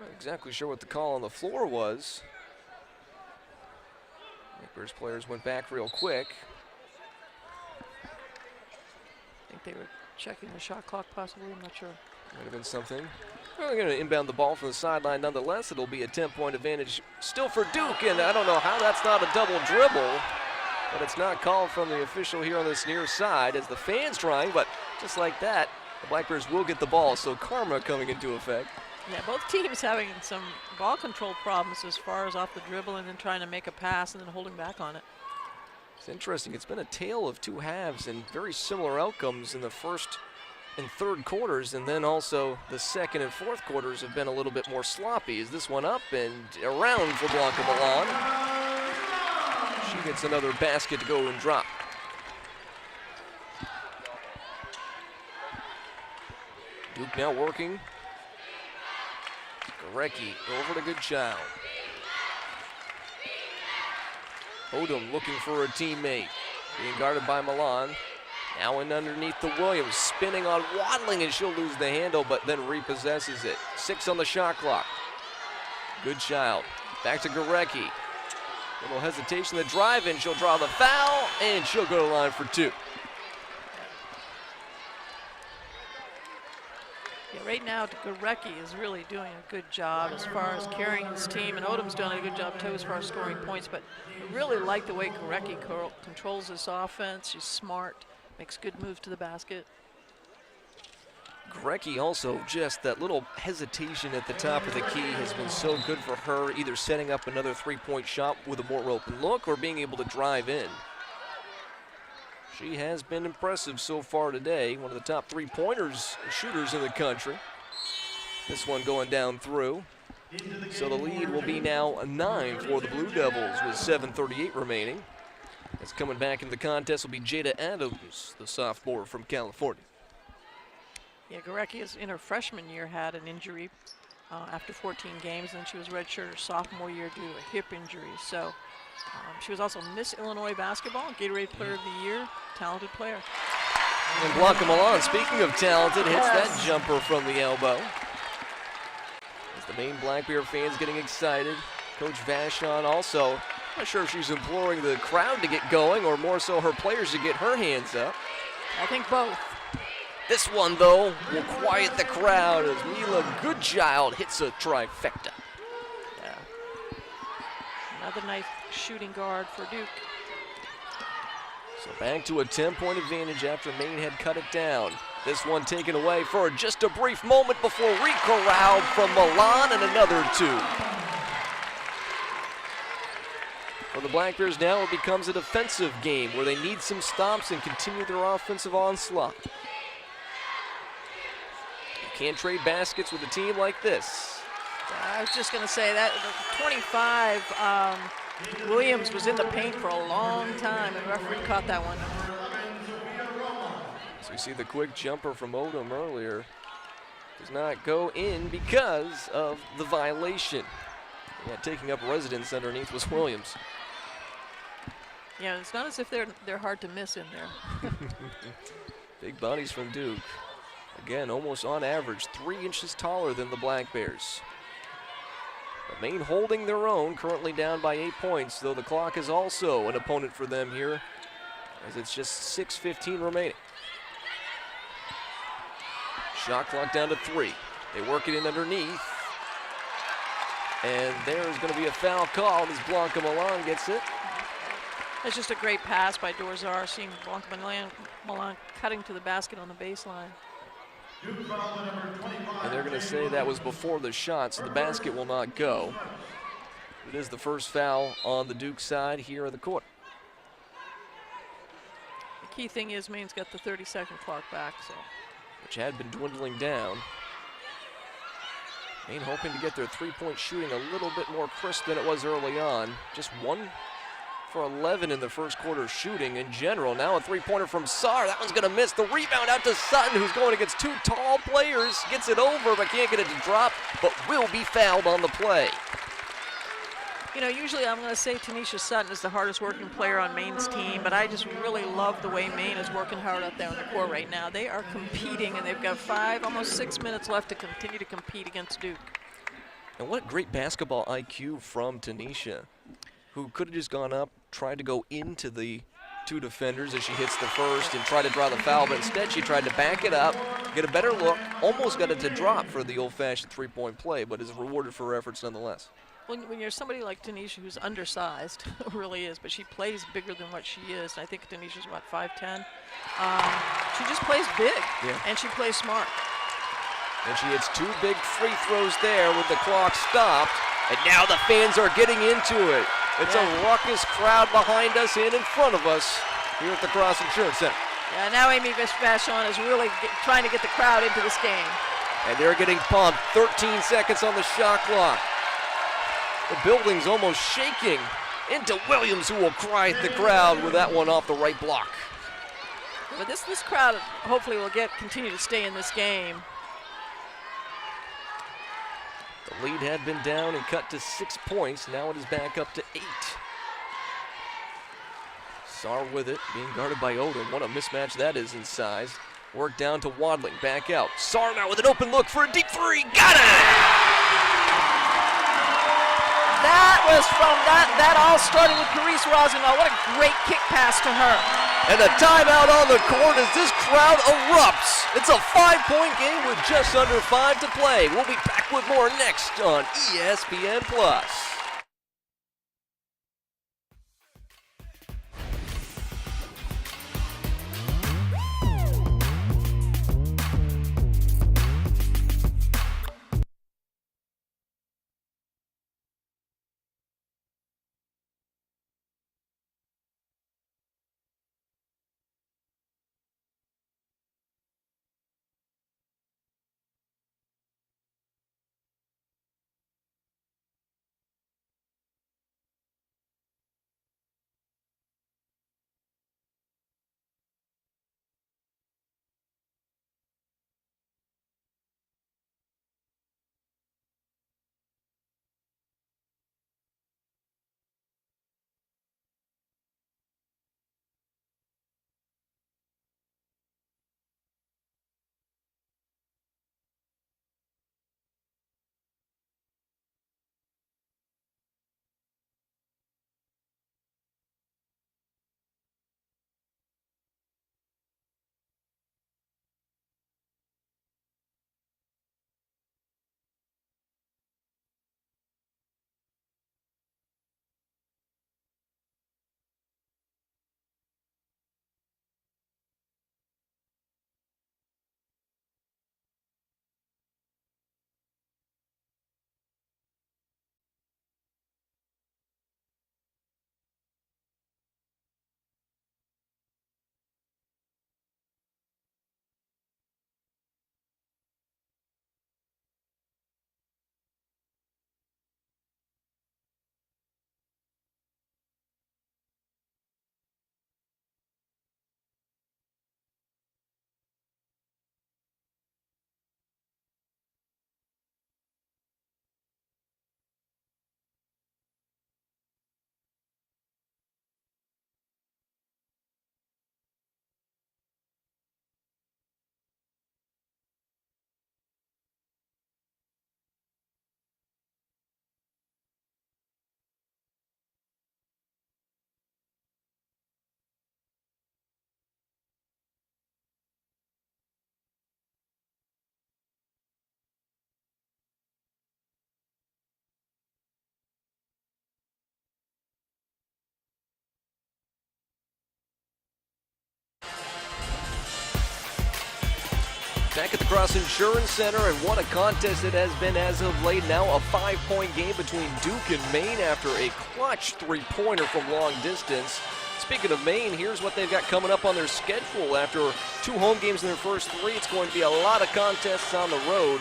Not exactly sure what the call on the floor was. Blackbears players went back real quick. I think they were checking the shot clock possibly, I'm not sure. Might have been something. Well, they're going to inbound the ball from the sideline nonetheless. It'll be a 10-point advantage still for Duke, and I don't know how that's not a double dribble, but it's not called from the official here on this near side as the fans trying, but just like that, the Blackbears will get the ball, so karma coming into effect. Yeah, both teams having some ball control problems as far as off the dribble and then trying to make a pass and then holding back on it. It's interesting. It's been a tale of two halves and very similar outcomes in the first and third quarters, and then also the second and fourth quarters have been a little bit more sloppy. Is this one up and around for Blanca Milan? She gets another basket to go and drop. Duke now working. Gorecki over to Goodchild. Odom looking for a teammate. Being guarded by Milan. Now in underneath the Williams. Spinning on Wadling, and she'll lose the handle, but then repossesses it. 6 on the shot clock. Goodchild. Back to Gorecki. Little hesitation, the drive in. She'll draw the foul, and she'll go to the line for 2. Yeah, right now, Gorecki is really doing a good job as far as carrying his team, and Odom's done a good job too as far as scoring points, but I really like the way Gorecki controls this offense. She's smart, makes good moves to the basket. Gorecki also, just that little hesitation at the top of the key has been so good for her, either setting up another three-point shot with a more open look or being able to drive in. She has been impressive so far today, one of the top three-pointers shooters in the country. This one going down through. So the lead will be now a 9 for the Blue Devils with 7:38 remaining. As coming back into the contest will be Jada Adams, the sophomore from California. Yeah, Gorecki is in her freshman year had an injury after 14 games, and she was redshirt her sophomore year due to a hip injury. So she was also Miss Illinois basketball, Gatorade Player of the Year, talented player. And Blanca Milan, speaking of talented, hits that jumper from the elbow. As the main Blackbear fans getting excited. Coach Vachon also, not sure if she's imploring the crowd to get going or more so her players to get her hands up. I think both. This one, though, will quiet the crowd as Mila Goodchild hits a trifecta. Yeah. Another nice shooting guard for Duke. So back to a 10-point advantage after Maine had cut it down. This one taken away for just a brief moment before recorralled from Milan, and another 2. For the Blackbears now, it becomes a defensive game where they need some stops and continue their offensive onslaught. Can't trade baskets with a team like this. I was just going to say that 25, Williams was in the paint for a long time, and the referee caught that one. So you see the quick jumper from Odom earlier. Does not go in because of the violation. Yeah, taking up residence underneath was Williams. Yeah, it's not as if they're hard to miss in there. Big bodies from Duke. Again, almost on average, 3 inches taller than the Blackbears. But Maine holding their own, currently down by 8 points, though the clock is also an opponent for them here, as it's just 6:15 remaining. Shot clock down to 3. They work it in underneath. And there's going to be a foul call as Blanca Milan gets it. It's just a great pass by Dorzar, seeing Blanca Milan cutting to the basket on the baseline. And they're going to say that was before the shot, so the basket will not go. It is the first foul on the Duke side here in the court. The key thing is Maine's got the 30-second clock back, so. Which had been dwindling down. Maine hoping to get their three-point shooting a little bit more crisp than it was early on. Just 1 for 11 in the first quarter shooting in general. Now a three-pointer from Saar. That one's going to miss. The rebound out to Sutton, who's going against two tall players. Gets it over, but can't get it to drop, but will be fouled on the play. You know, usually I'm going to say Tanesha SUTTON is the hardest working player on Maine's team, but I just really love the way Maine is working hard out there on the court right now. They are competing, and they've got 5, almost 6 minutes left to continue to compete against Duke. And what great basketball IQ from Tanesha, who could have just gone up, tried to go into the two defenders as she hits the first and try to draw the foul, but instead she tried to back it up, get a better look, almost got it to drop for the old-fashioned three-point play, but is rewarded for her efforts nonetheless. When you're somebody like Tanesha, who's undersized, really is, but she plays bigger than what she is. And I think Tanesha's, what, 5'10"? She just plays big, and she plays smart. And she hits 2 big free throws there with the clock stopped, and now the fans are getting into it. It's a raucous crowd behind us and in front of us here at the Cross Insurance Center. Yeah, now Amy Vachon is really trying to get the crowd into this game. And they're getting pumped. 13 seconds on the shot clock. The building's almost shaking. Into Williams, who will cry at the crowd with that one off the right block. But this crowd hopefully will continue to stay in this game. The lead had been down and cut to 6 points. Now it is back up to 8. Saar with it, being guarded by Odom. What a mismatch that is in size. Work down to Wadling, back out. Saar now with an open look for a deep three. Got it! That was from that all started with Paris Rosenau. What a great kick pass to her. And a timeout on the court as this crowd erupts. It's a 5-point game with just under 5 to play. We'll be back with more next on ESPN+. Back at the Cross Insurance Center, and what a contest it has been as of late. Now a 5-point game between Duke and Maine after a clutch three-pointer from long distance. Speaking of Maine, here's what they've got coming up on their schedule. After 2 home games in their first 3, it's going to be a lot of contests on the road,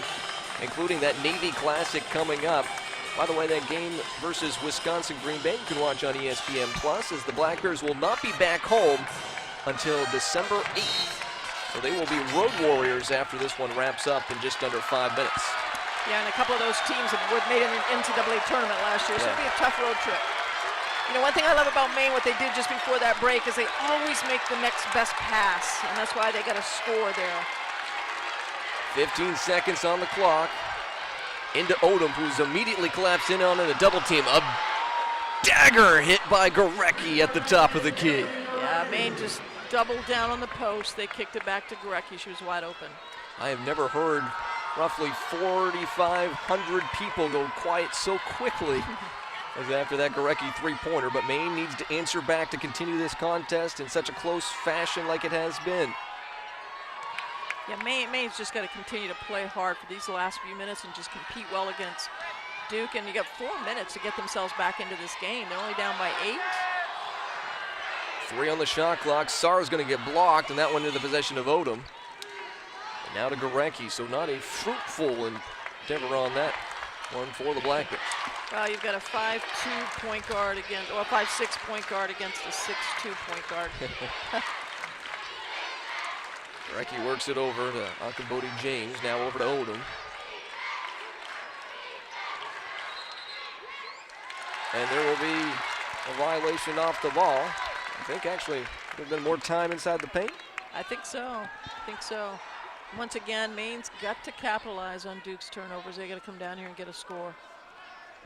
including that Navy Classic coming up. By the way, that game versus Wisconsin-Green Bay you can watch on ESPN Plus, as the Black Bears will not be back home until December 8th. So they will be road warriors after this one wraps up in just under 5 minutes. Yeah, and a couple of those teams have made an NCAA tournament last year, so it'll be a tough road trip. You know, one thing I love about Maine, what they did just before that break, is they always make the next best pass, and that's why they got a score there. 15 seconds on the clock. Into Odom, who's immediately collapsed in on a double team. A dagger hit by Gorecki at the top of the key. Yeah, Maine just doubled down on the post. They kicked it back to Gorecki. She was wide open. I have never heard roughly 4,500 people go quiet so quickly as after that Gorecki three-pointer, but Maine needs to answer back to continue this contest in such a close fashion like it has been. Yeah, Maine's just got to continue to play hard for these last few minutes and just compete well against Duke, and you got 4 minutes to get themselves back into this game. They're only down by 8. 3 on the shot clock. Sarr's going to get blocked, and that went into the possession of Odom. And now to Gorecki, so not a fruitful endeavor on that one for the Black Bears. Well, you've got a 5'2" point guard against, or a 5'6" point guard against a 6'2" point guard. Gorecki works it over to Akambodi James, now over to Odom. And there will be a violation off the ball. I think actually there's been more time inside the paint. I think so. Once again, Maine's got to capitalize on Duke's turnovers. They got to come down here and get a score.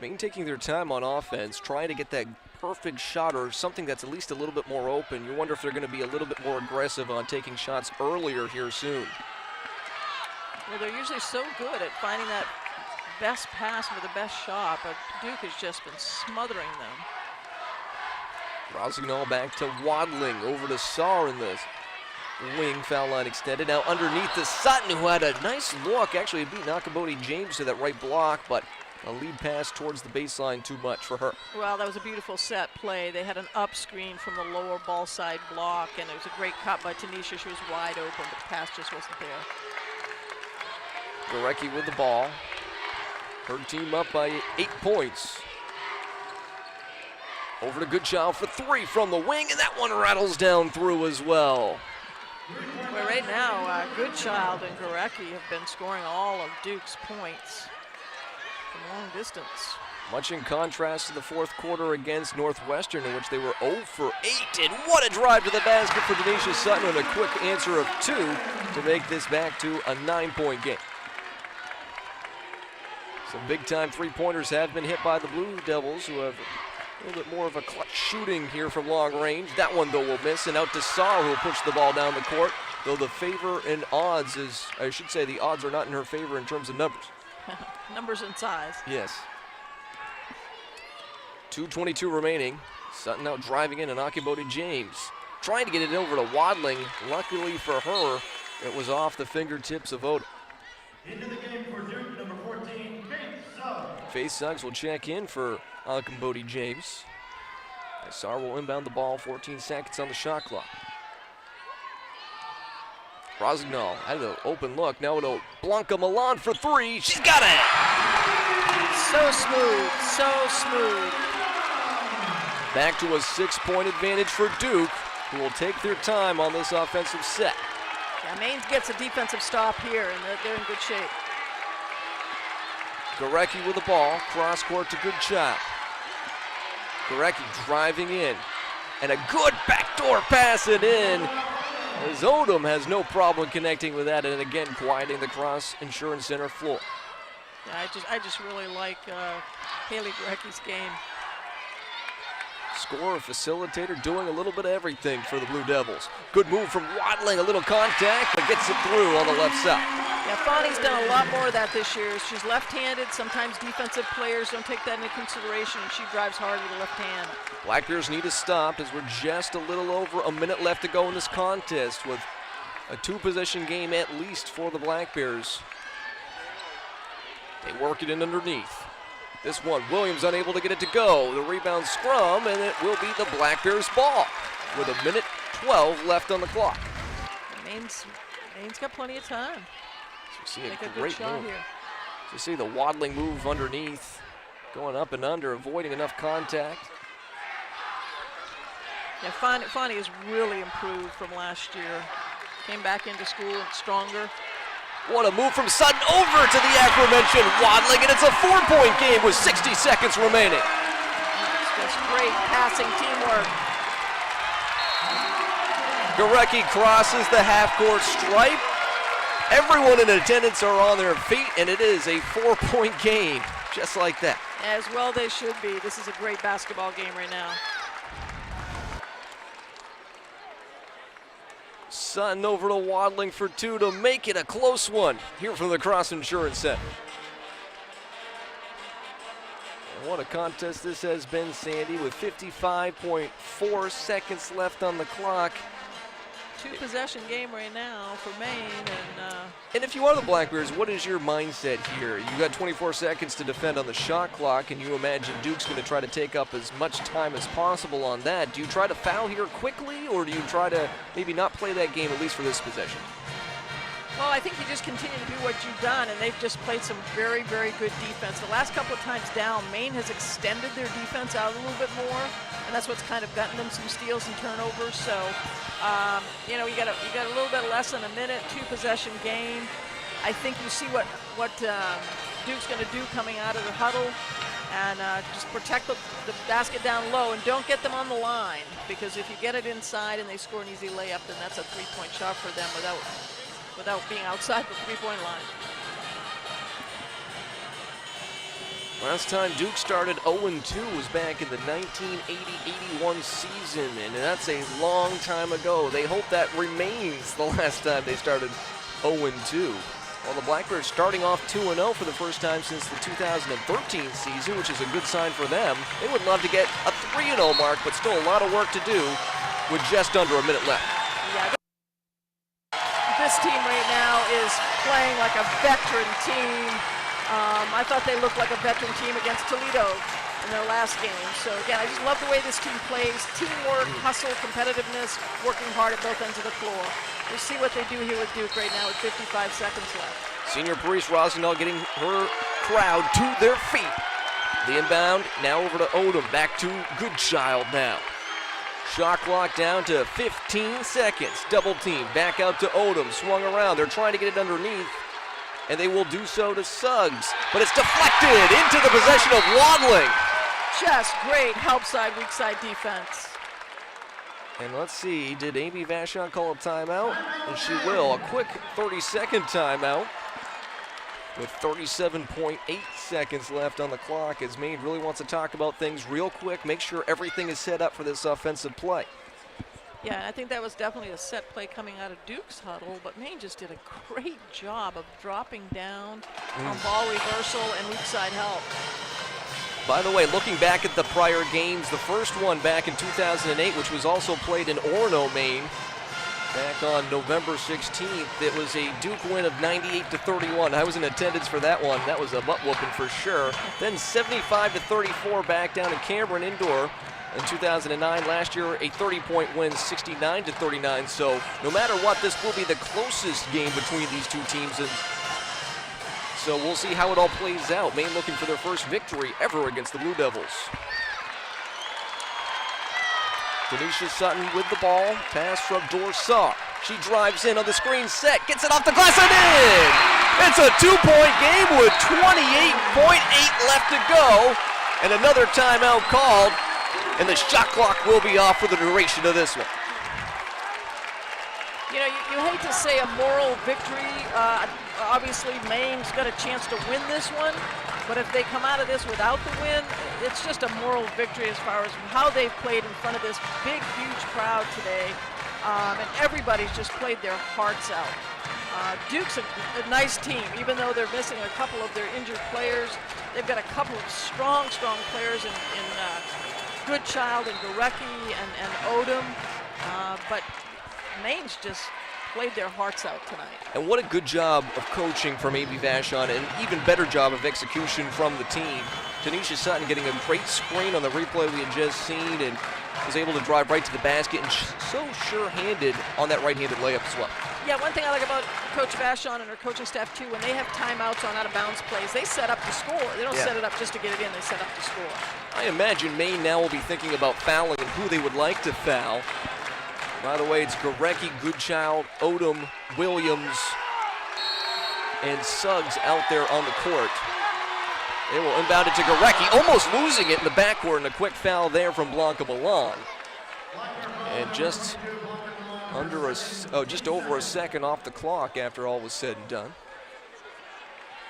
Maine taking their time on offense, trying to get that perfect shot or something that's at least a little bit more open. You wonder if they're going to be a little bit more aggressive on taking shots earlier here soon. Well, they're usually so good at finding that best pass for the best shot, but Duke has just been smothering them. Rosignol back to Wadling, over to Sarr in this wing, foul line extended. Now underneath to Sutton, who had a nice look. Actually beat Akambodi James to that right block, but a lead pass towards the baseline too much for her. Well, that was a beautiful set play. They had an up screen from the lower ball side block, and it was a great cut by Tanesha. She was wide open, but the pass just wasn't there. Gorecki with the ball. Her team up by 8 points. Over to Goodchild for 3 from the wing, and that one rattles down through as well. Well, right now, Goodchild and Gorecki have been scoring all of Duke's points from long distance. Much in contrast to the fourth quarter against Northwestern, in which they were 0 for 8. And what a drive to the basket for Tanesha Sutton, and a quick answer of 2 to make this back to a 9-point game. Some big-time three-pointers have been hit by the Blue Devils, who have a little bit more of a clutch shooting here from long range. That one, though, will miss, and out to Sarr, who will push the ball down the court, though the favor in odds is, I should say, the odds are not in her favor in terms of numbers. Numbers and size. Yes. 2:22 remaining. Sutton out driving in, and Akambodi James trying to get it over to Wadling. Luckily for her, it was off the fingertips of Odom. Into the game for Duke, number 14, Faith Suggs. Faith Suggs will check in for Akambodi James. Sarr will inbound the ball, 14 seconds on the shot clock. Rosignol had an open look. Now to Blanca Milan for 3. She's got it! So smooth, so smooth. Back to a 6-point advantage for Duke, who will take their time on this offensive set. Yeah, Maine gets a defensive stop here, and they're in good shape. Gorecki with the ball, cross court to Goodchild. Gorecki driving in, and a good backdoor pass it in. As Odom has no problem connecting with that, and again quieting the Cross Insurance Center floor. Yeah, I just really like Haley Gorecki's game. Scorer, facilitator, doing a little bit of everything for the Blue Devils. Good move from Wadling, a little contact, but gets it through on the left side. Yeah, Fani's done a lot more of that this year. She's left-handed. Sometimes defensive players don't take that into consideration, and she drives hard with the left hand. Black Bears need a stop as we're just a little over a minute left to go in this contest with A two-possession game at least for the Black Bears. They work it in underneath. This one, Williams unable to get it to go. The rebound scrum, and it will be the Black Bears' ball with 1:12 left on the clock. Maine's got plenty of time. So you see Make a a good great shot move. here. So you see the waddling move underneath, going up and under, avoiding enough contact. Yeah, Fonnie has really improved from last year. Came back into school stronger. What a move from Sutton over to the aforementioned waddling, and it's a 4-point game with 60 seconds remaining. It's just great passing teamwork. Gorecki crosses the half-court stripe. Everyone in attendance are on their feet, and it is a 4-point game, just like that. As well they should be. This is a great basketball game right now. Sutton over to Waddling for two to make it a close one here from the Cross Insurance Center. And what a contest this has been, Sandy, with 55.4 seconds left on the clock. Two-possession game right now for Maine. And if you are the Black Bears, what is your mindset here? You got 24 seconds to defend on the shot clock, and you imagine Duke's going to try to take up as much time as possible on that. Do you try to foul here quickly, or do you try to maybe not play that game, at least for this possession? Well, I think you just continue to do what you've done, and they've just played some very, very good defense. The last couple of times down, Maine has extended their defense out a little bit more, and that's what's kind of gotten them some steals and turnovers. So, you know, you got a little bit less than a minute, two-possession game. I think you see what Duke's going to do coming out of the huddle, and just protect the basket down low and don't get them on the line, because if you get it inside and they score an easy layup, then that's a three-point shot for them without being outside the three-point line. Last time Duke started 0-2 was back in the 1980-81 season, and that's a long time ago. They hope that remains the last time they started 0-2. Well, the Black Bears starting off 2-0 for the first time since the 2013 season, which is a good sign for them. They would love to get a 3-0 mark, but still a lot of work to do with just under a minute left. Yeah, this team right now is playing like a veteran team. I thought they looked like a veteran team against Toledo in their last game. So again, I just love the way this team plays. Teamwork, hustle, competitiveness, working hard at both ends of the floor. We'll see what they do here with Duke right now with 55 seconds left. Senior Parise Rosendahl getting her crowd to their feet. The inbound now over to Odom. Back to Goodchild now. Shot clock down to 15 seconds. Double team back out to Odom. Swung around. They're trying to get it underneath, and they will do so to Suggs. But it's deflected into the possession of Waddling. Just great help side, weak side defense. And let's see, did Amy Vachon call a timeout? And she will. A quick 30-second timeout with 37.8 seconds left on the clock, as Maine really wants to talk about things real quick, make sure everything is set up for this offensive play. Yeah, I think that was definitely a set play coming out of Duke's huddle, but Maine just did a great job of dropping down on ball reversal and weak side help. By the way, looking back at the prior games, the first one back in 2008, which was also played in Orono, Maine, back on November 16th, it was a Duke win of 98-31. I was in attendance for that one. That was a butt-whooping for sure. Then 75-34 back down in Cameron Indoor in 2009. Last year, a 30-point win, 69-39. So no matter what, this will be the closest game between these two teams. And so we'll see how it all plays out. Maine looking for their first victory ever against the Blue Devils. Tanesha Sutton with the ball. Pass from Dorsar. She drives in on the screen set. Gets it off the glass and in! It's a two-point game with 28.8 left to go. And another timeout called. And the shot clock will be off for the duration of this one. You know, you hate to say a moral victory. Obviously, Maine's got a chance to win this one. But if they come out of this without the win, it's just a moral victory as far as how they've played in front of this big, huge crowd today. And everybody's just played their hearts out. Duke's a nice team, even though they're missing a couple of their injured players. They've got a couple of strong players in Goodchild and Gorecki and Odom. But Maine's just played their hearts out tonight. And what a good job of coaching from Amy Vachon, and even better job of execution from the team. Tanesha Sutton getting a great screen on the replay we had just seen and was able to drive right to the basket, and so sure-handed on that right-handed layup as well. Yeah, one thing I like about Coach Vachon and her coaching staff too, when they have timeouts on out-of-bounds plays, they set up to score. They don't set it up just to get it in, they set up to score. I imagine Maine now will be thinking about fouling and who they would like to foul. By the way, it's Gorecki, Goodchild, Odom, Williams, and Suggs out there on the court. They will inbound it to Gorecki, almost losing it in the backcourt, and a quick foul there from Blanca Milan. And just over a second off the clock after all was said and done.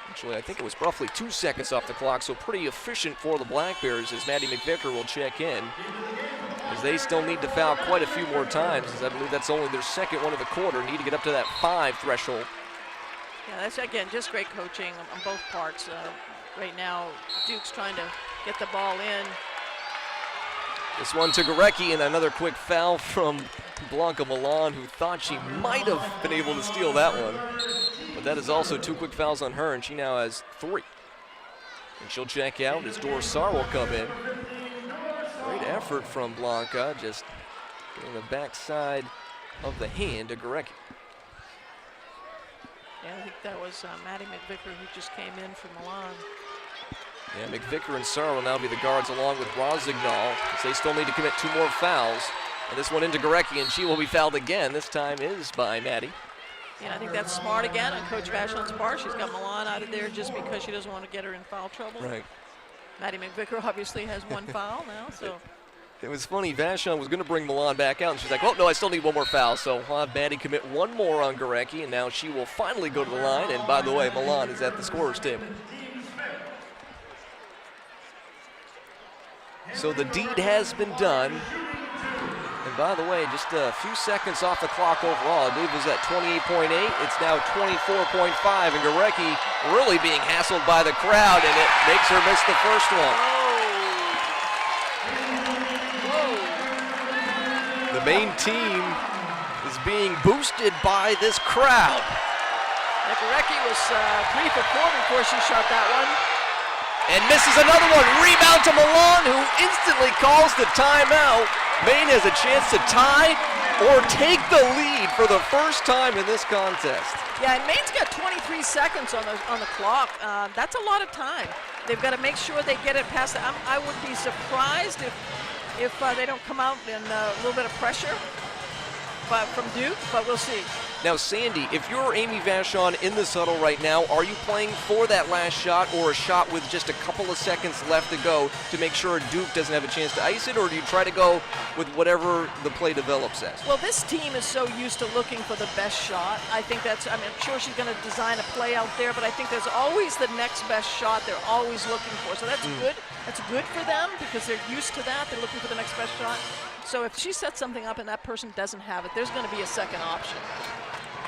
Actually, I think it was roughly 2 seconds off the clock, so pretty efficient for the Black Bears as Maddie McVicker will check in. As they still need to foul quite a few more times, as I believe that's only their second one of the quarter. Need to get up to that 5 threshold. Yeah, that's, again, just great coaching on both parts. Right now, Duke's trying to get the ball in. This one to Gorecki, and another quick foul from Blanca Milan, who thought she might have been able to steal that one. But that is also 2 quick fouls on her, and she now has 3. And she'll check out as Dorsar will come in. Great effort from Blanca, just getting the backside of the hand to Gorecki. Yeah, I think that was Maddie McVicker who just came in for Milan. Yeah, McVicker and Sarr will now be the guards along with Rosignol, as they still need to commit 2 more fouls. And this one into Gorecki, and she will be fouled again. This time is by Maddie. Yeah, I think that's smart again on Coach Vachon's part. She's got Milan out of there just because she doesn't want to get her in foul trouble. Right. Maddie McVicker obviously has 1 foul now, so. It was funny, Vachon was going to bring Milan back out, and she's like, oh, no, I still need 1 more foul. So we'll have Maddie commit 1 more on Gorecki, and now she will finally go to the line. And by the way, Milan is at the scorer's table. So the deed has been done. And by the way, just a few seconds off the clock overall. I believe it was at 28.8. It's now 24.5, and Gorecki really being hassled by the crowd, and it makes her miss the first one. The Maine team is being boosted by this crowd. Yeah, Gorecki was 3 for 4 before she shot that one. And misses another one. Rebound to Milan, who instantly calls the timeout. Maine has a chance to tie or take the lead for the first time in this contest. Yeah, and Maine's got 23 seconds on the clock. That's a lot of time. They've got to make sure they get it past the, I would be surprised if they don't come out in a little bit of pressure from Duke, but we'll see. Now, Sandy, if you're Amy Vachon in this huddle right now, are you playing for that last shot or a shot with just a couple of seconds left to go to make sure Duke doesn't have a chance to ice it, or do you try to go with whatever the play develops as? Well, this team is so used to looking for the best shot. I think that's, I'm sure she's going to design a play out there, but I think there's always the next best shot they're always looking for. So that's good. That's good for them because they're used to that. They're looking for the next best shot. So if she sets something up and that person doesn't have it, there's going to be a second option.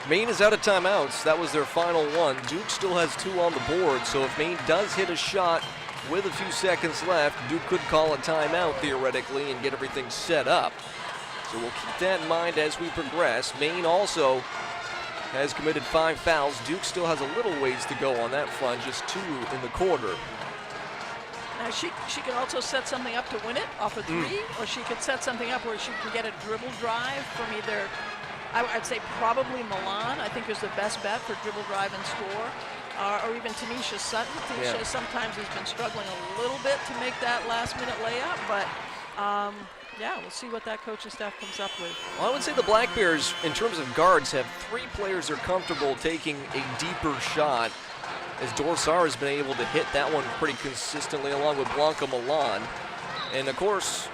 Maine is out of timeouts. That was their final one. Duke still has 2 on the board, so if Maine does hit a shot with a few seconds left, Duke could call a timeout theoretically and get everything set up. So we'll keep that in mind as we progress. Maine also has committed 5 fouls. Duke still has a little ways to go on that front, just 2 in the quarter. Now she can also set something up to win it off a 3, or she could set something up where she can get a dribble drive from either, I'd say probably Milan, I think is the best bet for dribble drive and score, or even Tanesha Sutton. Tanesha sometimes has been struggling a little bit to make that last minute layup, but yeah, we'll see what that coaching staff comes up with. Well, I would say the Black Bears, in terms of guards, have 3 players they're comfortable taking a deeper shot, as Dorsar has been able to hit that one pretty consistently along with Blanca Milan. And of course,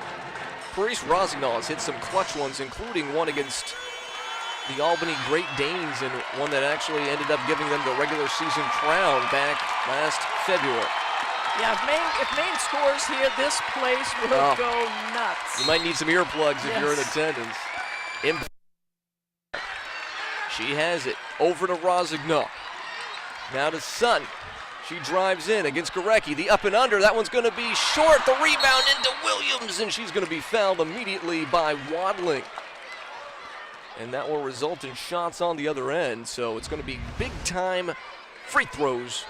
Paris Rosignol has hit some clutch ones, including one against the Albany Great Danes, and one that actually ended up giving them the regular season crown back last February. Yeah, if Maine scores here, this place will go nuts. You might need some earplugs if you're in attendance. She has it over to Rosignol. Now to Sutton. She drives in against Gorecki. The up and under, that one's going to be short. The rebound into Williams, and she's going to be fouled immediately by Wadling. and that will result in shots on the other end. So it's going to be big-time free throws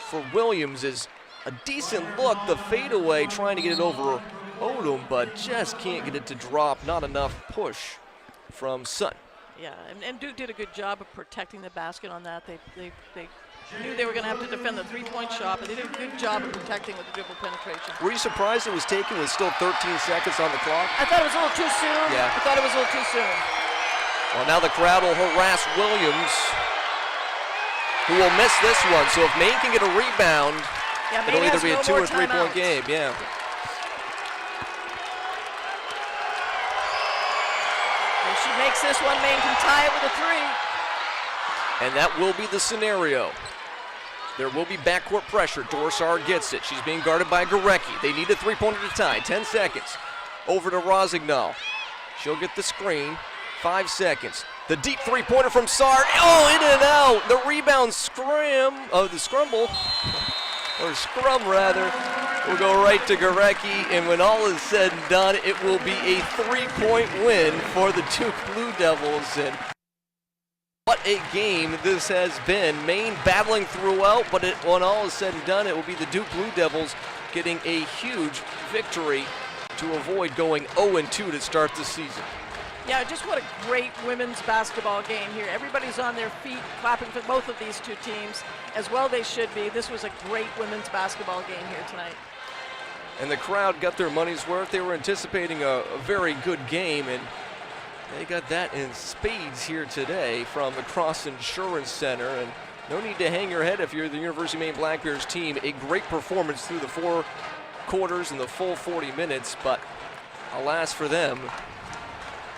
for Williams. Is a decent look, the fadeaway, trying to get it over Odom, but just can't get it to drop. Not enough push from Sutton. Yeah, and Duke did a good job of protecting the basket on that. They knew they were going to have to defend the three-point shot, but they did a good job of protecting with the dribble penetration. Were you surprised it was taken with still 13 seconds on the clock? I thought it was a little too soon. Yeah. I thought it was a little too soon. Well, now the crowd will harass Williams, who will miss this one. So if Maine can get a rebound, it'll either be a 2 or 3 point game. Yeah. If she makes this one, Maine can tie it with a 3. And that will be the scenario. There will be backcourt pressure. Dorsar gets it. She's being guarded by Gorecki. They need a 3-pointer to tie. 10 seconds. Over to Rosignol. She'll get the screen. 5 seconds. The deep 3-pointer from Sard. Oh, in and out. The rebound the scramble, or scrum rather, will go right to Gorecki. And when all is said and done, it will be a 3-point win for the Duke Blue Devils. And what a game this has been. Maine battling throughout, but when all is said and done, it will be the Duke Blue Devils getting a huge victory to avoid going 0-2 to start the season. Yeah, just what a great women's basketball game here. Everybody's on their feet clapping for both of these two teams, as well they should be. This was a great women's basketball game here tonight. And the crowd got their money's worth. They were anticipating a very good game, and they got that in spades here today from the Cross Insurance Center. And no need to hang your head if you're the University of Maine Black Bears team. A great performance through the 4 quarters and the full 40 minutes, but alas for them,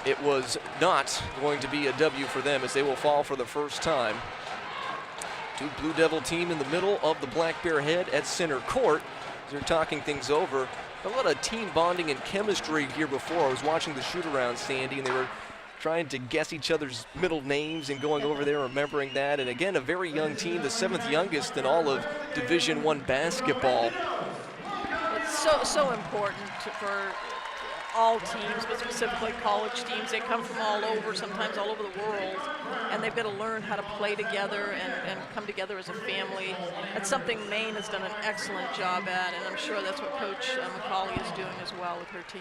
it was not going to be a W for them, as they will fall for the first time. Duke Blue Devil team in the middle of the Black Bear head at center court. They're talking things over. A lot of team bonding and chemistry here before. I was watching the shoot-around, Sandy, and they were trying to guess each other's middle names and going over there, remembering that. And again, a very young team, the 7th youngest in all of Division I basketball. It's so important for all teams, but specifically college teams. They come from all over, sometimes all over the world, and they've got to learn how to play together and come together as a family. That's something Maine has done an excellent job at, and I'm sure that's what Coach McCauley is doing as well with her team.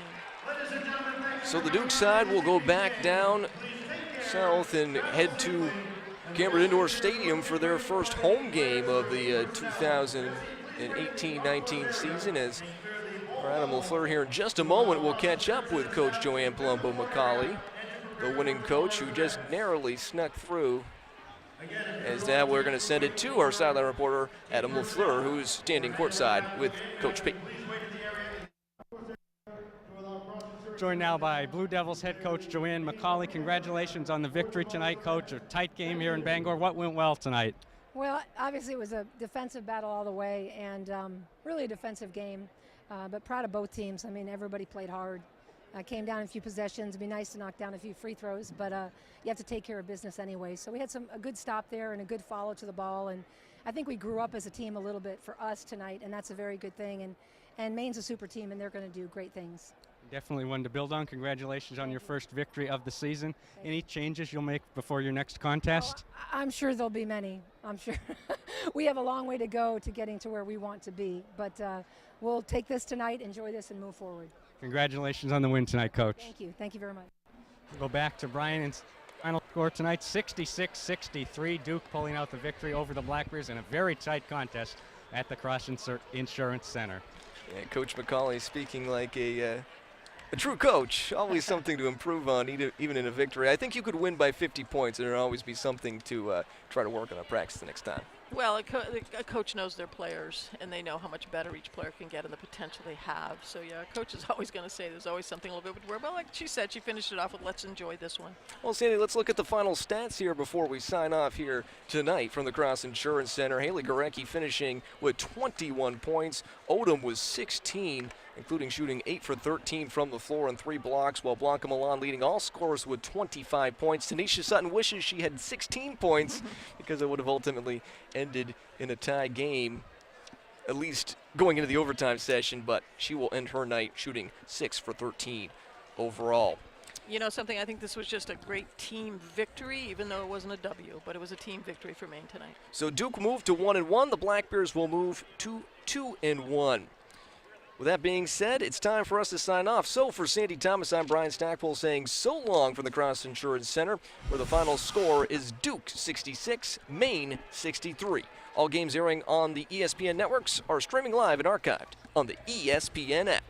So the Duke side will go back down south and head to Cameron Indoor Stadium for their first home game of the 2018-19 season, as Adam LaFleur here in just a moment will catch up with Coach Joanne Palumbo-McCauley, the winning coach who just narrowly snuck through. As now we're going to send it to our sideline reporter, Adam LaFleur, who's standing courtside with Coach Payton. Joined now by Blue Devils head coach Joanne McCauley. Congratulations on the victory tonight, Coach. A tight game here in Bangor. What went well tonight? Well, obviously it was a defensive battle all the way, and really a defensive game. But proud of both teams. I mean, everybody played hard. Came down a few possessions. It'd be nice to knock down a few free throws, but you have to take care of business anyway. So we had a good stop there and a good follow to the ball, and I think we grew up as a team a little bit for us tonight, and that's a very good thing. And Maine's a super team, and they're going to do great things. Definitely one to build on. Congratulations on your first victory of the season. Any changes you'll make before your next contest? Oh, I'm sure there'll be many. I'm sure. We have a long way to go to getting to where we want to be, but we'll take this tonight, enjoy this, and move forward. Congratulations on the win tonight, Coach. Thank you. Thank you very much. We'll go back to Brian and final score tonight, 66-63. Duke pulling out the victory over the Black Bears in a very tight contest at the Cross Insurance Center. Yeah, Coach McCauley speaking like a true coach. Always something to improve on, even in a victory. I think you could win by 50 points, and there'll always be something to try to work on and practice the next time. Well, a coach knows their players, and they know how much better each player can get and the potential they have. So, yeah, a coach is always going to say there's always something a little bit. But like she said, she finished it off with let's enjoy this one. Well, Sandy, let's look at the final stats here before we sign off here tonight from the Cross Insurance Center. Haley Gorecki finishing with 21 points. Odom was 16, including shooting 8 for 13 from the floor and 3 blocks, while Blanca Milan leading all scorers with 25 points. Tanesha Sutton wishes she had 16 points because it would have ultimately ended in a tie game, at least going into the overtime session, but she will end her night shooting 6 for 13 overall. You know something, I think this was just a great team victory, even though it wasn't a W, but it was a team victory for Maine tonight. So Duke moved to 1-1. The Black Bears will move to 2-1. With that being said, it's time for us to sign off. So for Sandy Thomas, I'm Brian Stackpole saying so long from the Cross Insurance Center, where the final score is Duke 66, Maine 63. All games airing on the ESPN networks are streaming live and archived on the ESPN app.